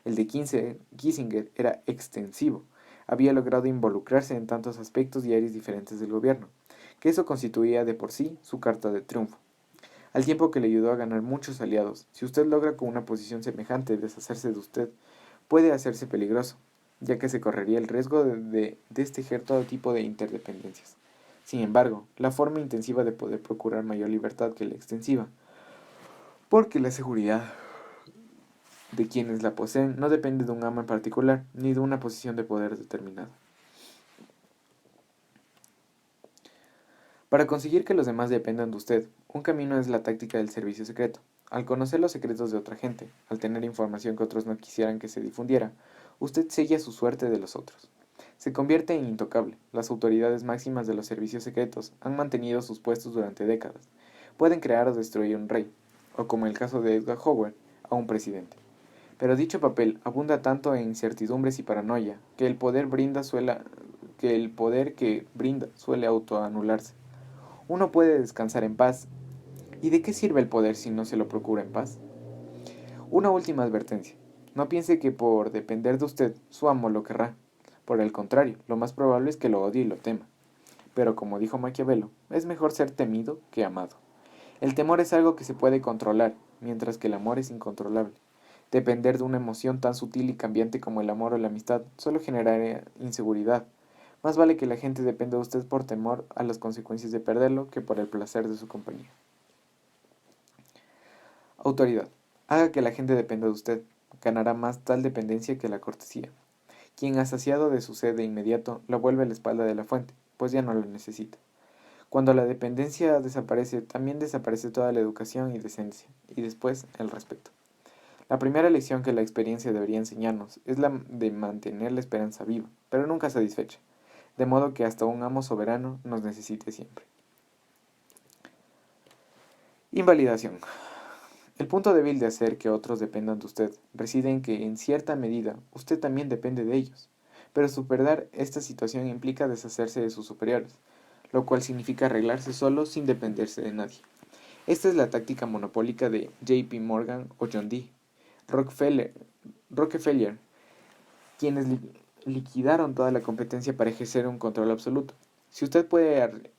El de Kissinger era extensivo, había logrado involucrarse en tantos aspectos y áreas diferentes del gobierno, que eso constituía de por sí su carta de triunfo. Al tiempo que le ayudó a ganar muchos aliados, si usted logra con una posición semejante deshacerse de usted, puede hacerse peligroso, ya que se correría el riesgo de destejer todo tipo de interdependencias. Sin embargo, la forma intensiva de poder procurar mayor libertad que la extensiva, porque la seguridad de quienes la poseen no depende de un amo en particular, ni de una posición de poder determinada. Para conseguir que los demás dependan de usted, un camino es la táctica del servicio secreto. Al conocer los secretos de otra gente, al tener información que otros no quisieran que se difundiera, usted sella su suerte de los otros. Se convierte en intocable. Las autoridades máximas de los servicios secretos han mantenido sus puestos durante décadas. Pueden crear o destruir un rey, o como en el caso de Edgar Hoover, a un presidente. Pero dicho papel abunda tanto en incertidumbres y paranoia que el poder que brinda suele autoanularse. Uno puede descansar en paz. ¿Y de qué sirve el poder si no se lo procura en paz? Una última advertencia. No piense que por depender de usted, su amo lo querrá. Por el contrario, lo más probable es que lo odie y lo tema. Pero como dijo Maquiavelo, es mejor ser temido que amado. El temor es algo que se puede controlar, mientras que el amor es incontrolable. Depender de una emoción tan sutil y cambiante como el amor o la amistad solo generaría inseguridad. Más vale que la gente dependa de usted por temor a las consecuencias de perderlo que por el placer de su compañía. Autoridad. Haga que la gente dependa de usted. Ganará más tal dependencia que la cortesía. Quien ha saciado de su sed de inmediato, la vuelve a la espalda de la fuente, pues ya no la necesita. Cuando la dependencia desaparece, también desaparece toda la educación y decencia, y después el respeto. La primera lección que la experiencia debería enseñarnos es la de mantener la esperanza viva, pero nunca satisfecha, de modo que hasta un amo soberano nos necesite siempre. Invalidación. El punto débil de hacer que otros dependan de usted reside en que, en cierta medida, usted también depende de ellos. Pero superar esta situación implica deshacerse de sus superiores, lo cual significa arreglarse solo sin dependerse de nadie. Esta es la táctica monopólica de J. P. Morgan o John D. Rockefeller, quienes liquidaron toda la competencia para ejercer un control absoluto. Si usted puede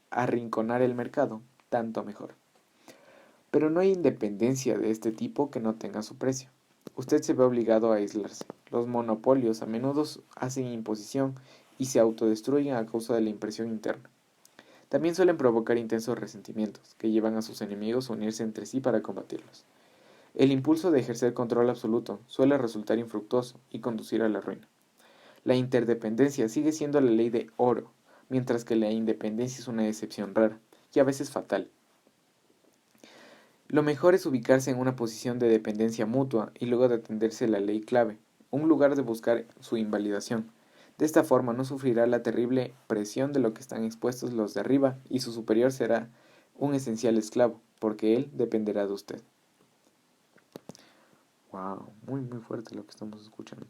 arrinconar el mercado, tanto mejor. Pero no hay independencia de este tipo que no tenga su precio. Usted se ve obligado a aislarse. Los monopolios a menudo hacen imposición y se autodestruyen a causa de la impresión interna. También suelen provocar intensos resentimientos, que llevan a sus enemigos a unirse entre sí para combatirlos. El impulso de ejercer control absoluto suele resultar infructuoso y conducir a la ruina. La interdependencia sigue siendo la ley de oro, mientras que la independencia es una excepción rara, y a veces fatal. Lo mejor es ubicarse en una posición de dependencia mutua y luego de atenderse la ley clave, un lugar de buscar su invalidación. De esta forma no sufrirá la terrible presión de lo que están expuestos los de arriba y su superior será un esencial esclavo, porque él dependerá de usted. Wow, muy muy fuerte lo que estamos escuchando.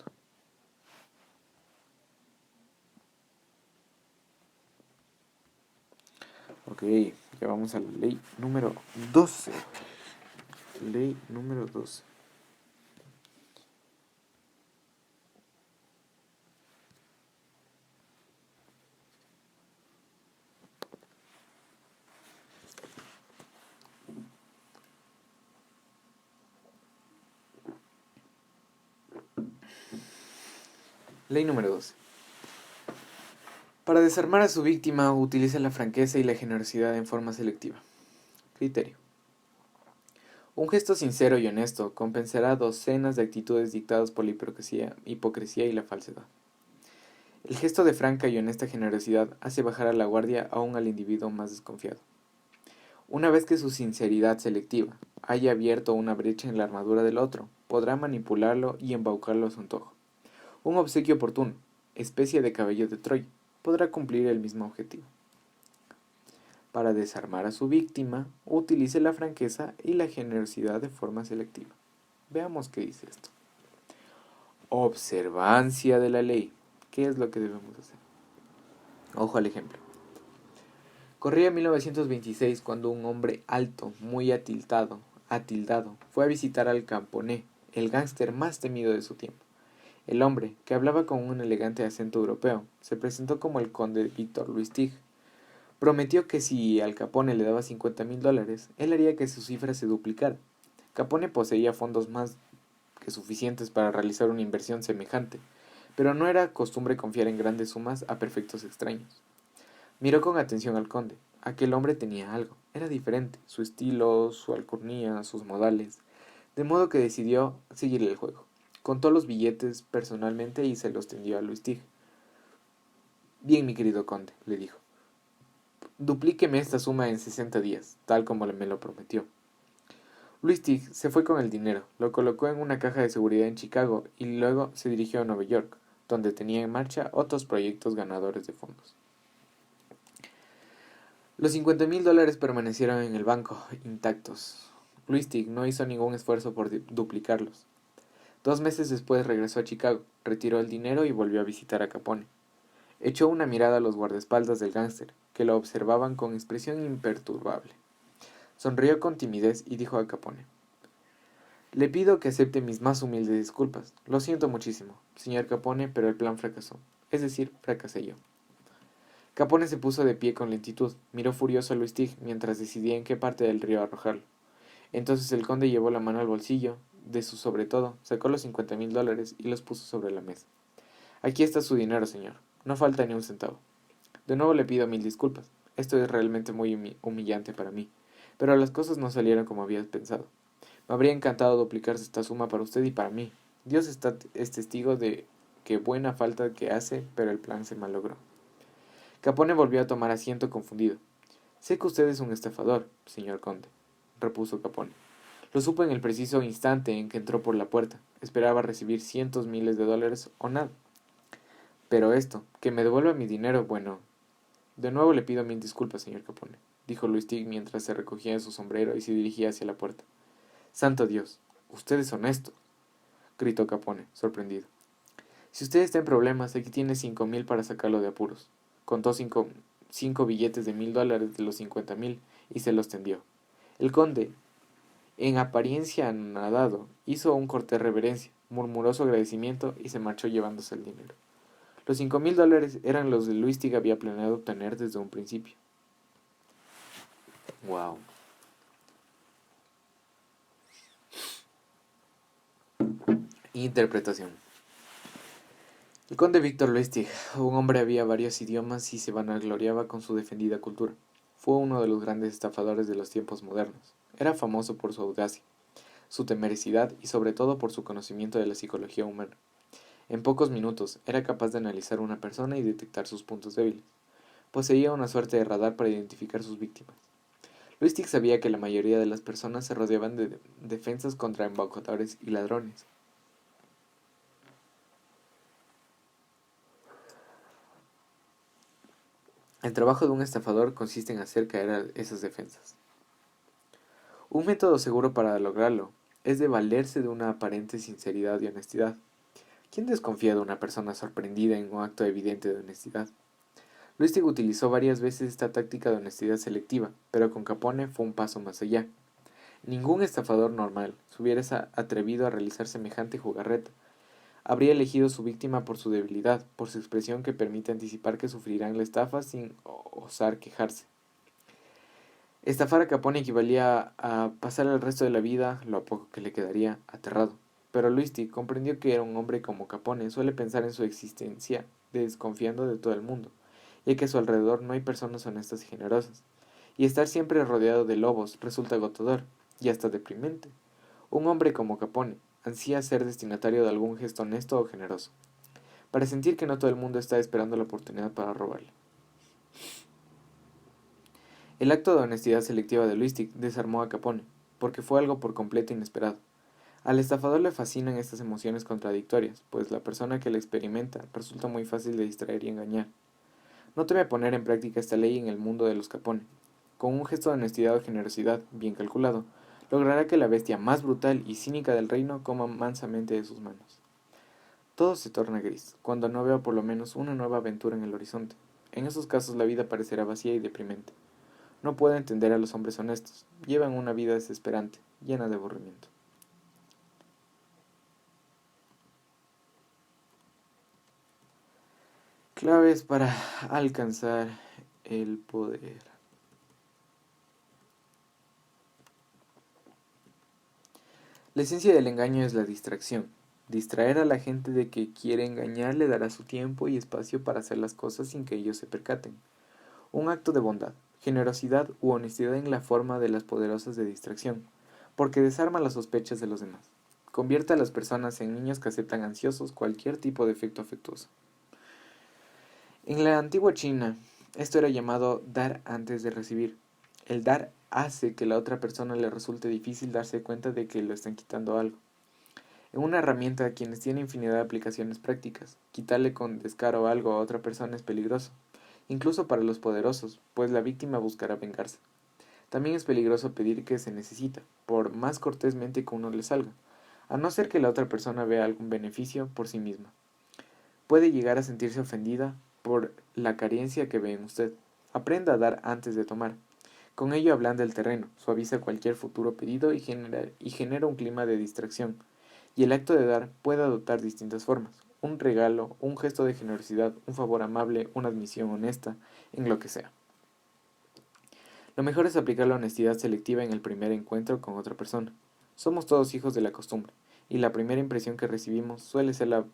Ok, ya vamos a la ley número 12. Ley número 12. Ley número 12. Para desarmar a su víctima, utiliza la franqueza y la generosidad en forma selectiva. Criterio. Un gesto sincero y honesto compensará docenas de actitudes dictadas por la hipocresía y la falsedad. El gesto de franca y honesta generosidad hace bajar a la guardia aún al individuo más desconfiado. Una vez que su sinceridad selectiva haya abierto una brecha en la armadura del otro, podrá manipularlo y embaucarlo a su antojo. Un obsequio oportuno, especie de caballo de Troya, podrá cumplir el mismo objetivo. Para desarmar a su víctima, utilice la franqueza y la generosidad de forma selectiva. Veamos qué dice esto. Observancia de la ley. ¿Qué es lo que debemos hacer? Ojo al ejemplo. Corría 1926 cuando un hombre alto, muy atildado, fue a visitar al Capone, el gángster más temido de su tiempo. El hombre, que hablaba con un elegante acento europeo, se presentó como el conde Víctor Luis Tig. Prometió que si al Capone le daba $50,000, él haría que su cifra se duplicara. Capone poseía fondos más que suficientes para realizar una inversión semejante, pero no era costumbre confiar en grandes sumas a perfectos extraños. Miró con atención al conde. Aquel hombre tenía algo. Era diferente, su estilo, su alcurnia, sus modales, de modo que decidió seguirle el juego. Contó los billetes personalmente y se los tendió a Luis Tig. Bien, mi querido conde, le dijo. Duplíqueme esta suma en 60 días, tal como me lo prometió. Luis Tig se fue con el dinero, lo colocó en una caja de seguridad en Chicago y luego se dirigió a Nueva York, donde tenía en marcha otros proyectos ganadores de fondos. Los $50,000 permanecieron en el banco, intactos. Luis Tig no hizo ningún esfuerzo por duplicarlos. 2 meses después regresó a Chicago, retiró el dinero y volvió a visitar a Capone. Echó una mirada a los guardaespaldas del gángster, que lo observaban con expresión imperturbable. Sonrió con timidez y dijo a Capone: «Le pido que acepte mis más humildes disculpas. Lo siento muchísimo, señor Capone, pero el plan fracasó. Es decir, fracasé yo». Capone se puso de pie con lentitud, miró furioso a Luis Tig mientras decidía en qué parte del río arrojarlo. Entonces el conde llevó la mano al bolsillo de su sobretodo, sacó los $50,000 y los puso sobre la mesa. «Aquí está su dinero, señor. No falta ni un centavo. De nuevo le pido 1000 disculpas. Esto es realmente muy humillante para mí. Pero las cosas no salieron como había pensado. Me habría encantado duplicarse esta suma para usted y para mí. Dios es testigo de que buena falta que hace, pero el plan se malogró». Capone volvió a tomar asiento confundido. «Sé que usted es un estafador, señor conde», repuso Capone. «Lo supo en el preciso instante en que entró por la puerta. Esperaba recibir cientos miles de dólares o nada. Pero esto, que me devuelva mi dinero, bueno». «De nuevo le pido 1000 disculpas, señor Capone», dijo Luis Tig mientras se recogía en su sombrero y se dirigía hacia la puerta. «Santo Dios, usted es honesto», gritó Capone, sorprendido. «Si usted está en problemas, aquí tiene 5,000 para sacarlo de apuros». Contó cinco billetes de $1,000 de los 50,000 y se los tendió. El conde, en apariencia anonadado, hizo un cortés reverencia, murmuró su agradecimiento y se marchó llevándose el dinero. Los $5,000 eran los que Luis Tig había planeado obtener desde un principio. Wow. Interpretación. El conde Víctor Luis Tig, un hombre había varios idiomas y se vanagloriaba con su defendida cultura. Fue uno de los grandes estafadores de los tiempos modernos. Era famoso por su audacia, su temerosidad y sobre todo por su conocimiento de la psicología humana. En pocos minutos era capaz de analizar una persona y detectar sus puntos débiles. Poseía una suerte de radar para identificar sus víctimas. Luis Tig sabía que la mayoría de las personas se rodeaban de defensas contra embaucadores y ladrones. El trabajo de un estafador consiste en hacer caer a esas defensas. Un método seguro para lograrlo es de valerse de una aparente sinceridad y honestidad. ¿Quién desconfía de una persona sorprendida en un acto evidente de honestidad? Luis Tig utilizó varias veces esta táctica de honestidad selectiva, pero con Capone fue un paso más allá. Ningún estafador normal se hubiera atrevido a realizar semejante jugarreta. Habría elegido su víctima por su debilidad, por su expresión que permite anticipar que sufrirán la estafa sin osar quejarse. Estafar a Capone equivalía a pasar el resto de la vida, lo poco que le quedaría, aterrado. Pero Luis Tig comprendió que era un hombre como Capone suele pensar en su existencia, desconfiando de todo el mundo, ya que a su alrededor no hay personas honestas y generosas, y estar siempre rodeado de lobos resulta agotador y hasta deprimente. Un hombre como Capone ansía ser destinatario de algún gesto honesto o generoso, para sentir que no todo el mundo está esperando la oportunidad para robarle. El acto de honestidad selectiva de Lustig desarmó a Capone, porque fue algo por completo inesperado. Al estafador le fascinan estas emociones contradictorias, pues la persona que la experimenta resulta muy fácil de distraer y engañar. No teme poner en práctica esta ley en el mundo de los Capone. Con un gesto de honestidad o generosidad bien calculado, logrará que la bestia más brutal y cínica del reino coma mansamente de sus manos. Todo se torna gris, cuando no veo por lo menos una nueva aventura en el horizonte. En esos casos la vida parecerá vacía y deprimente. No puedo entender a los hombres honestos. Llevan una vida desesperante, llena de aburrimiento. Claves para alcanzar el poder. La esencia del engaño es la distracción. Distraer a la gente de que quiere engañar le dará su tiempo y espacio para hacer las cosas sin que ellos se percaten. Un acto de bondad, generosidad u honestidad en la forma de las poderosas de distracción, porque desarma las sospechas de los demás. Convierte a las personas en niños que aceptan ansiosos cualquier tipo de efecto afectuoso. En la antigua China, esto era llamado dar antes de recibir. El dar hace que a la otra persona le resulte difícil darse cuenta de que le están quitando algo. En una herramienta a quienes tiene infinidad de aplicaciones prácticas, quitarle con descaro algo a otra persona es peligroso, incluso para los poderosos, pues la víctima buscará vengarse. También es peligroso pedir que se necesita, por más cortésmente que uno le salga, a no ser que la otra persona vea algún beneficio por sí misma. Puede llegar a sentirse ofendida por la carencia que ve en usted. Aprenda a dar antes de tomar. Con ello ablanda el terreno, suaviza cualquier futuro pedido y genera un clima de distracción. Y el acto de dar puede adoptar distintas formas. Un regalo, un gesto de generosidad, un favor amable, una admisión honesta, en lo que sea. Lo mejor es aplicar la honestidad selectiva en el primer encuentro con otra persona. Somos todos hijos de la costumbre, y la primera impresión que recibimos suele ser la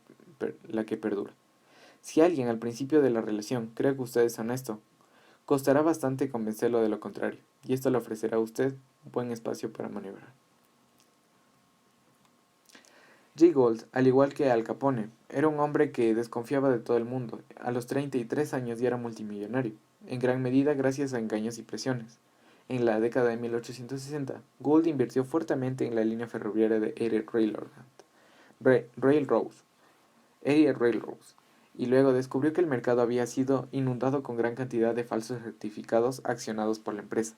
que perdura. Si alguien al principio de la relación cree que usted es honesto, costará bastante convencerlo de lo contrario, y esto le ofrecerá a usted un buen espacio para maniobrar. Jay Gould, al igual que Al Capone, era un hombre que desconfiaba de todo el mundo. A los 33 años ya era multimillonario, en gran medida gracias a engaños y presiones. En la década de 1860, Gould invirtió fuertemente en la línea ferroviaria de Erie Railroads, y luego descubrió que el mercado había sido inundado con gran cantidad de falsos certificados accionados por la empresa.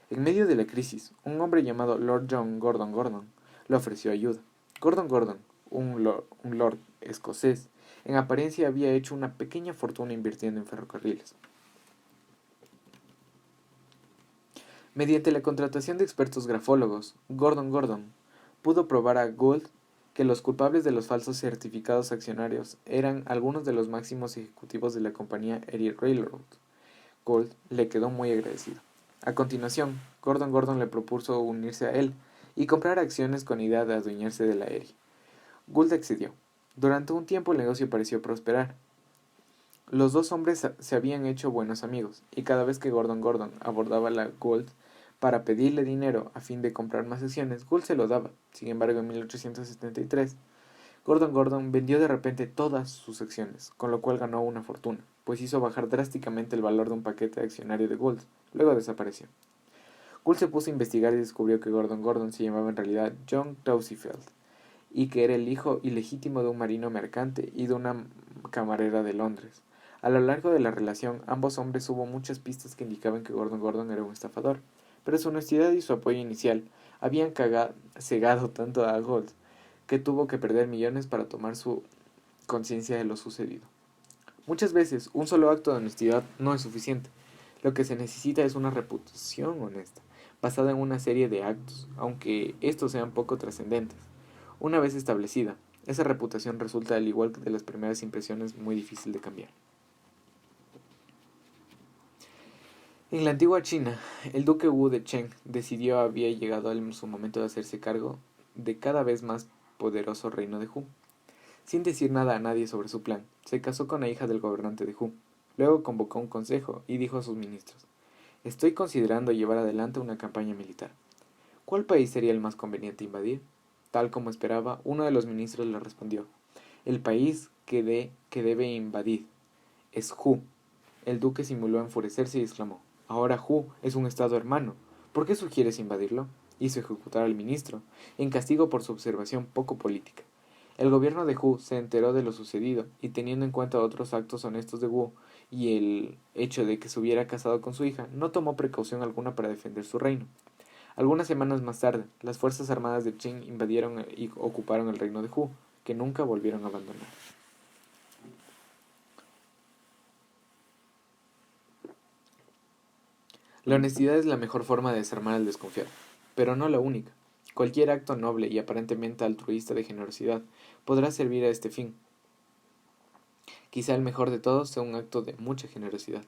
En medio de la crisis, un hombre llamado Lord John Gordon Gordon le ofreció ayuda. Gordon Gordon, un lord escocés, en apariencia había hecho una pequeña fortuna invirtiendo en ferrocarriles. Mediante la contratación de expertos grafólogos, Gordon Gordon pudo probar a Gould que los culpables de los falsos certificados accionarios eran algunos de los máximos ejecutivos de la compañía Erie Railroad. Gould le quedó muy agradecido. A continuación, Gordon Gordon le propuso unirse a él y comprar acciones con idea de adueñarse de la Erie. Gould accedió. Durante un tiempo el negocio pareció prosperar. Los dos hombres se habían hecho buenos amigos, y cada vez que Gordon Gordon abordaba la Gould para pedirle dinero a fin de comprar más acciones, Gould se lo daba. Sin embargo, en 1873, Gordon Gordon vendió de repente todas sus acciones, con lo cual ganó una fortuna, pues hizo bajar drásticamente el valor de un paquete accionario de Gould. Luego desapareció. Gould se puso a investigar y descubrió que Gordon Gordon se llamaba en realidad John Towsifeld, y que era el hijo ilegítimo de un marino mercante y de una camarera de Londres. A lo largo de la relación, ambos hombres hubo muchas pistas que indicaban que Gordon Gordon era un estafador, pero su honestidad y su apoyo inicial habían cegado tanto a Gould que tuvo que perder millones para tomar su conciencia de lo sucedido. Muchas veces, un solo acto de honestidad no es suficiente. Lo que se necesita es una reputación honesta, basada en una serie de actos, aunque estos sean poco trascendentes. Una vez establecida, esa reputación resulta, al igual que de las primeras impresiones, muy difícil de cambiar. En la antigua China, el duque Wu de Cheng decidió había llegado su momento de hacerse cargo de cada vez más poderoso reino de Hu. Sin decir nada a nadie sobre su plan, se casó con la hija del gobernante de Hu. Luego convocó un consejo y dijo a sus ministros: «Estoy considerando llevar adelante una campaña militar. ¿Cuál país sería el más conveniente invadir?». Tal como esperaba, uno de los ministros le respondió: «El país que debe invadir es Hu». El duque simuló enfurecerse y exclamó: «Ahora Hu es un estado hermano. ¿Por qué sugieres invadirlo?». Hizo ejecutar al ministro, en castigo por su observación poco política. El gobierno de Hu se enteró de lo sucedido, y teniendo en cuenta otros actos honestos de Wu y el hecho de que se hubiera casado con su hija, no tomó precaución alguna para defender su reino. Algunas semanas más tarde, las fuerzas armadas de Qin invadieron y ocuparon el reino de Hu, que nunca volvieron a abandonar. La honestidad es la mejor forma de desarmar al desconfiado, pero no la única. Cualquier acto noble y aparentemente altruista de generosidad podrá servir a este fin. Quizá el mejor de todos sea un acto de mucha generosidad.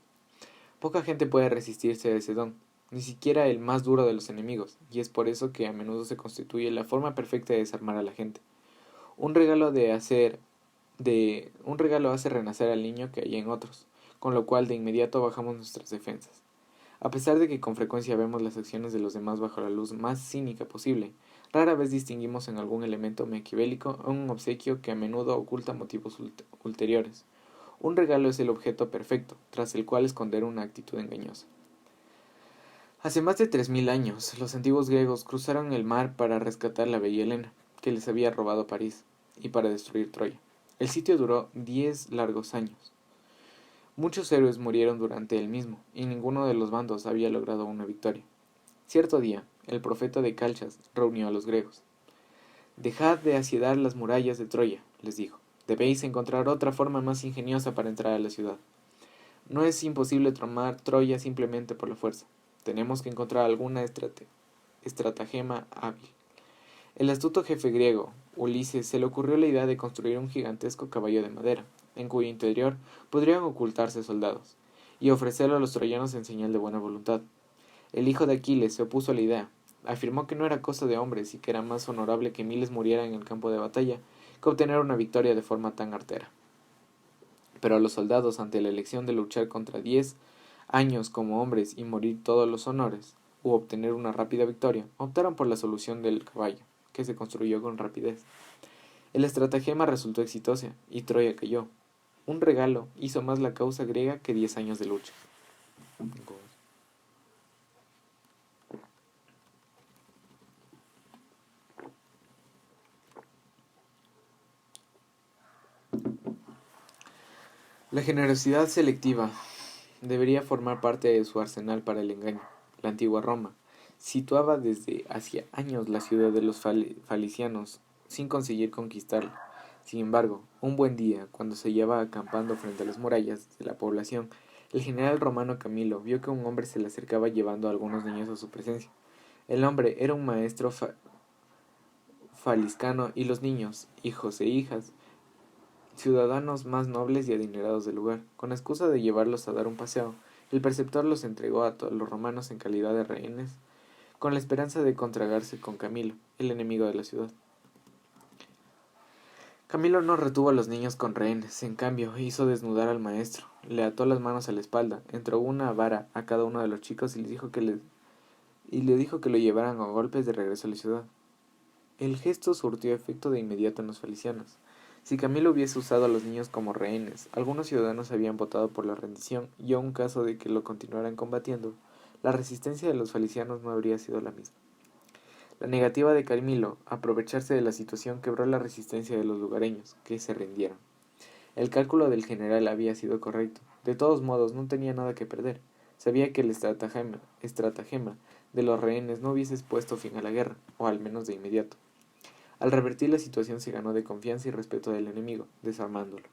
Poca gente puede resistirse a ese don, ni siquiera el más duro de los enemigos, y es por eso que a menudo se constituye la forma perfecta de desarmar a la gente. Un regalo un regalo hace renacer al niño que hay en otros, con lo cual de inmediato bajamos nuestras defensas. A pesar de que con frecuencia vemos las acciones de los demás bajo la luz más cínica posible, rara vez distinguimos en algún elemento maquiavélico un obsequio que a menudo oculta motivos ulteriores. Un regalo es el objeto perfecto, tras el cual esconder una actitud engañosa. Hace más de 3000 años, los antiguos griegos cruzaron el mar para rescatar la bella Helena, que les había robado París, y para destruir Troya. El sitio duró 10 largos años. Muchos héroes murieron durante el mismo, y ninguno de los bandos había logrado una victoria. Cierto día, el profeta de Calchas reunió a los griegos. «Dejad de asediar las murallas de Troya», les dijo. «Debéis encontrar otra forma más ingeniosa para entrar a la ciudad. No es imposible tomar Troya simplemente por la fuerza. Tenemos que encontrar alguna estratagema hábil». El astuto jefe griego, Ulises, se le ocurrió la idea de construir un gigantesco caballo de madera, en cuyo interior podrían ocultarse soldados, y ofrecerlo a los troyanos en señal de buena voluntad. El hijo de Aquiles se opuso a la idea. Afirmó que no era cosa de hombres y que era más honorable que miles murieran en el campo de batalla que obtener una victoria de forma tan artera. Pero los soldados, ante la elección de luchar contra 10 años como hombres y morir todos los honores, u obtener una rápida victoria, optaron por la solución del caballo, que se construyó con rapidez. El estratagema resultó exitosa, y Troya cayó. Un regalo hizo más la causa griega que 10 años de lucha. La generosidad selectiva debería formar parte de su arsenal para el engaño. La antigua Roma situaba desde hacía años la ciudad de los falicianos sin conseguir conquistarla. Sin embargo, un buen día, cuando se hallaba acampando frente a las murallas de la población, el general romano Camilo vio que un hombre se le acercaba llevando a algunos niños a su presencia. El hombre era un maestro faliscano, y los niños, hijos e hijas, ciudadanos más nobles y adinerados del lugar. Con excusa de llevarlos a dar un paseo, el preceptor los entregó a todos los romanos en calidad de rehenes, con la esperanza de contragarse con Camilo, el enemigo de la ciudad. Camilo no retuvo a los niños con rehenes, en cambio hizo desnudar al maestro, le ató las manos a la espalda, entró una vara a cada uno de los chicos y le dijo que lo llevaran a golpes de regreso a la ciudad. El gesto surtió efecto de inmediato en los falicianos. Si Camilo hubiese usado a los niños como rehenes, algunos ciudadanos habían votado por la rendición, y en caso de que lo continuaran combatiendo, la resistencia de los falicianos no habría sido la misma. La negativa de Camilo a aprovecharse de la situación quebró la resistencia de los lugareños, que se rindieron. El cálculo del general había sido correcto. De todos modos, no tenía nada que perder. Sabía que el estratagema de los rehenes no hubiese puesto fin a la guerra, o al menos de inmediato. Al revertir la situación se ganó de confianza y respeto del enemigo, desarmándolo.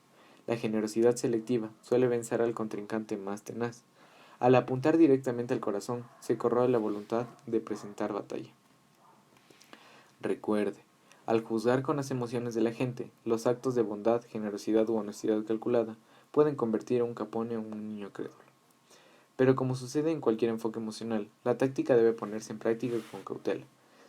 La generosidad selectiva suele vencer al contrincante más tenaz. Al apuntar directamente al corazón, se corroe la voluntad de presentar batalla. Recuerde, al juzgar con las emociones de la gente, los actos de bondad, generosidad u honestidad calculada pueden convertir a un Capone en un niño crédulo. Pero como sucede en cualquier enfoque emocional, la táctica debe ponerse en práctica con cautela.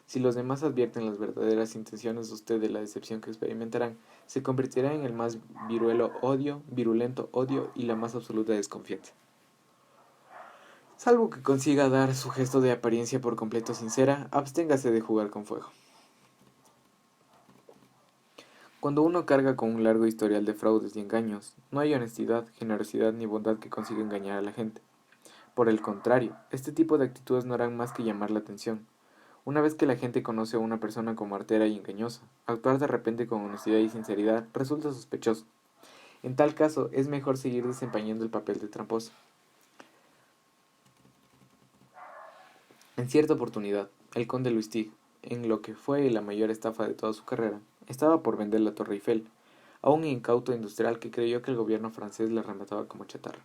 Si los demás advierten las verdaderas intenciones de usted de la decepción que experimentarán, se convertirá en el más virulento odio y la más absoluta desconfianza. Salvo que consiga dar su gesto de apariencia por completo sincera, absténgase de jugar con fuego. Cuando uno carga con un largo historial de fraudes y engaños, no hay honestidad, generosidad ni bondad que consiga engañar a la gente. Por el contrario, este tipo de actitudes no harán más que llamar la atención. Una vez que la gente conoce a una persona como artera y engañosa, actuar de repente con honestidad y sinceridad resulta sospechoso. En tal caso, es mejor seguir desempeñando el papel de tramposo. En cierta oportunidad, el conde Lustig, en lo que fue la mayor estafa de toda su carrera, estaba por vender la Torre Eiffel a un incauto industrial que creyó que el gobierno francés le remataba como chatarra.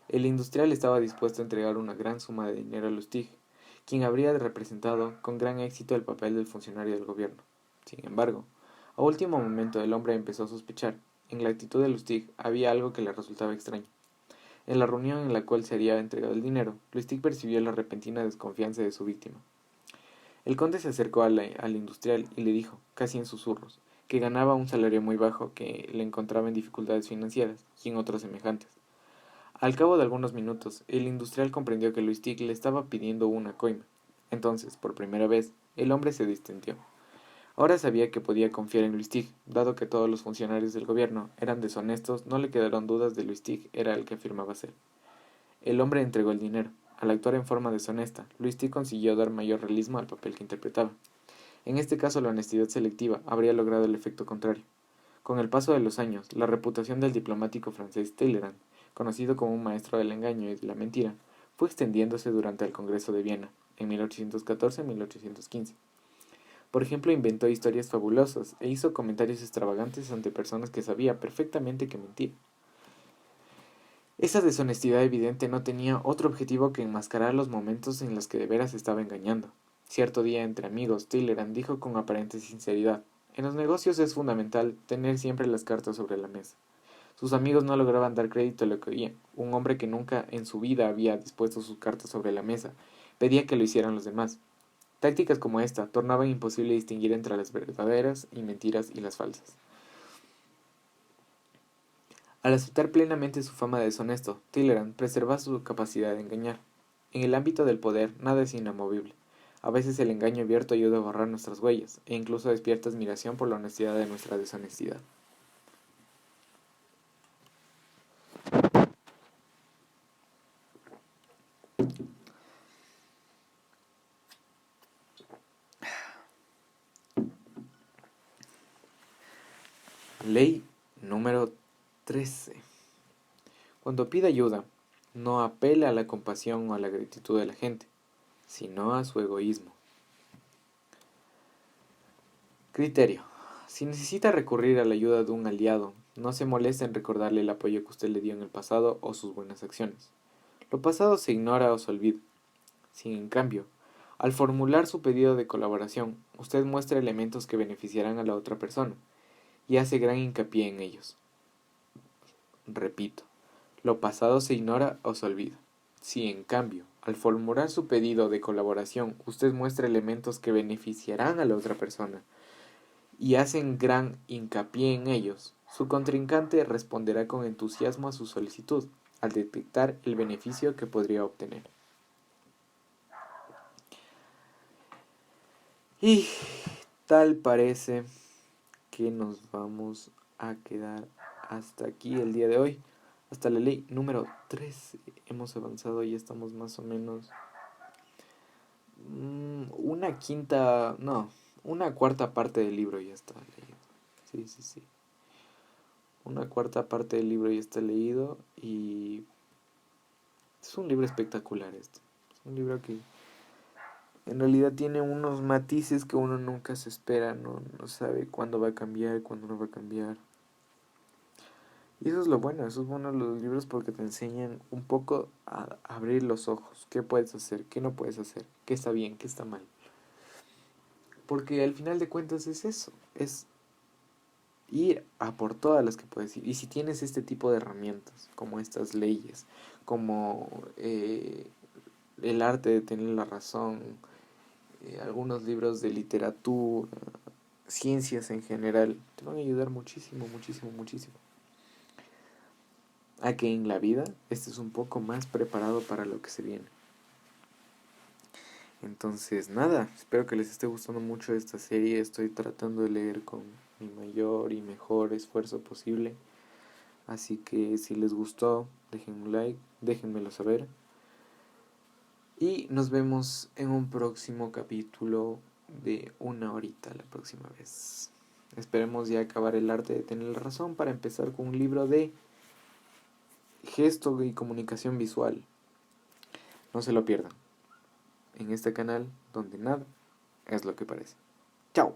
El industrial estaba dispuesto a entregar una gran suma de dinero a Lustig, quien habría representado con gran éxito el papel del funcionario del gobierno. Sin embargo, a último momento el hombre empezó a sospechar. En la actitud de Lustig había algo que le resultaba extraño. En la reunión en la cual se había entregado el dinero, Lustig percibió la repentina desconfianza de su víctima. El conde se acercó al industrial y le dijo, casi en susurros, que ganaba un salario muy bajo, que le encontraba en dificultades financieras y en otros semejantes. Al cabo de algunos minutos, el industrial comprendió que Lustig le estaba pidiendo una coima. Entonces, por primera vez, el hombre se distendió. Ahora sabía que podía confiar en Lustig, dado que todos los funcionarios del gobierno eran deshonestos, no le quedaron dudas de Lustig era el que afirmaba ser. El hombre entregó el dinero. Al actuar en forma deshonesta, Lustig consiguió dar mayor realismo al papel que interpretaba. En este caso, la honestidad selectiva habría logrado el efecto contrario. Con el paso de los años, la reputación del diplomático francés Talleyrand, conocido como un maestro del engaño y de la mentira, fue extendiéndose durante el Congreso de Viena, en 1814-1815. Por ejemplo, inventó historias fabulosas e hizo comentarios extravagantes ante personas que sabía perfectamente que mentía. Esa deshonestidad evidente no tenía otro objetivo que enmascarar los momentos en los que de veras estaba engañando. Cierto día, entre amigos, Talleyrand dijo con aparente sinceridad: en los negocios es fundamental tener siempre las cartas sobre la mesa. Sus amigos no lograban dar crédito a lo que oían. Un hombre que nunca en su vida había dispuesto sus cartas sobre la mesa pedía que lo hicieran los demás. Tácticas como esta tornaban imposible distinguir entre las verdaderas y mentiras y las falsas. Al aceptar plenamente su fama de deshonesto, Talleyrand preserva su capacidad de engañar. En el ámbito del poder, nada es inamovible. A veces el engaño abierto ayuda a borrar nuestras huellas, e incluso despierta admiración por la honestidad de nuestra deshonestidad. Ley número 13. Cuando pida ayuda, no apele a la compasión o a la gratitud de la gente, sino a su egoísmo. Criterio. Si necesita recurrir a la ayuda de un aliado, no se moleste en recordarle el apoyo que usted le dio en el pasado o sus buenas acciones. Lo pasado se ignora o se olvida. Si, en cambio, al formular su pedido de colaboración, usted muestra elementos que beneficiarán a la otra persona y hace gran hincapié en ellos. Repito, lo pasado se ignora o se olvida. Si, en cambio, al formular su pedido de colaboración, usted muestra elementos que beneficiarán a la otra persona y hacen gran hincapié en ellos, su contrincante responderá con entusiasmo a su solicitud, al detectar el beneficio que podría obtener. Y tal parece que nos vamos a quedar hasta aquí el día de hoy. Hasta la ley número 13 hemos avanzado y estamos más o menos una cuarta parte del libro ya está leído. Sí. Una cuarta parte del libro ya está leído y es un libro espectacular este. Es un libro que en realidad tiene unos matices que uno nunca se espera, no sabe cuándo va a cambiar, cuándo no va a cambiar. Y eso es bueno los libros porque te enseñan un poco a abrir los ojos, qué puedes hacer, qué no puedes hacer, qué está bien, qué está mal. Porque al final de cuentas es eso, es ir a por todas las que puedes ir. Y si tienes este tipo de herramientas, como estas leyes, como el arte de tener la razón, algunos libros de literatura, ciencias en general, te van a ayudar muchísimo, muchísimo, muchísimo. A que en la vida estés un poco más preparado para lo que se viene. Entonces, nada, espero que les esté gustando mucho esta serie. Estoy tratando de leer con mi mayor y mejor esfuerzo posible. Así que si les gustó, dejen un like, déjenmelo saber. Y nos vemos en un próximo capítulo de 1 horita la próxima vez. Esperemos ya acabar el arte de tener la razón para empezar con un libro de gesto y comunicación visual. No se lo pierdan. En este canal donde nada es lo que parece. Chao.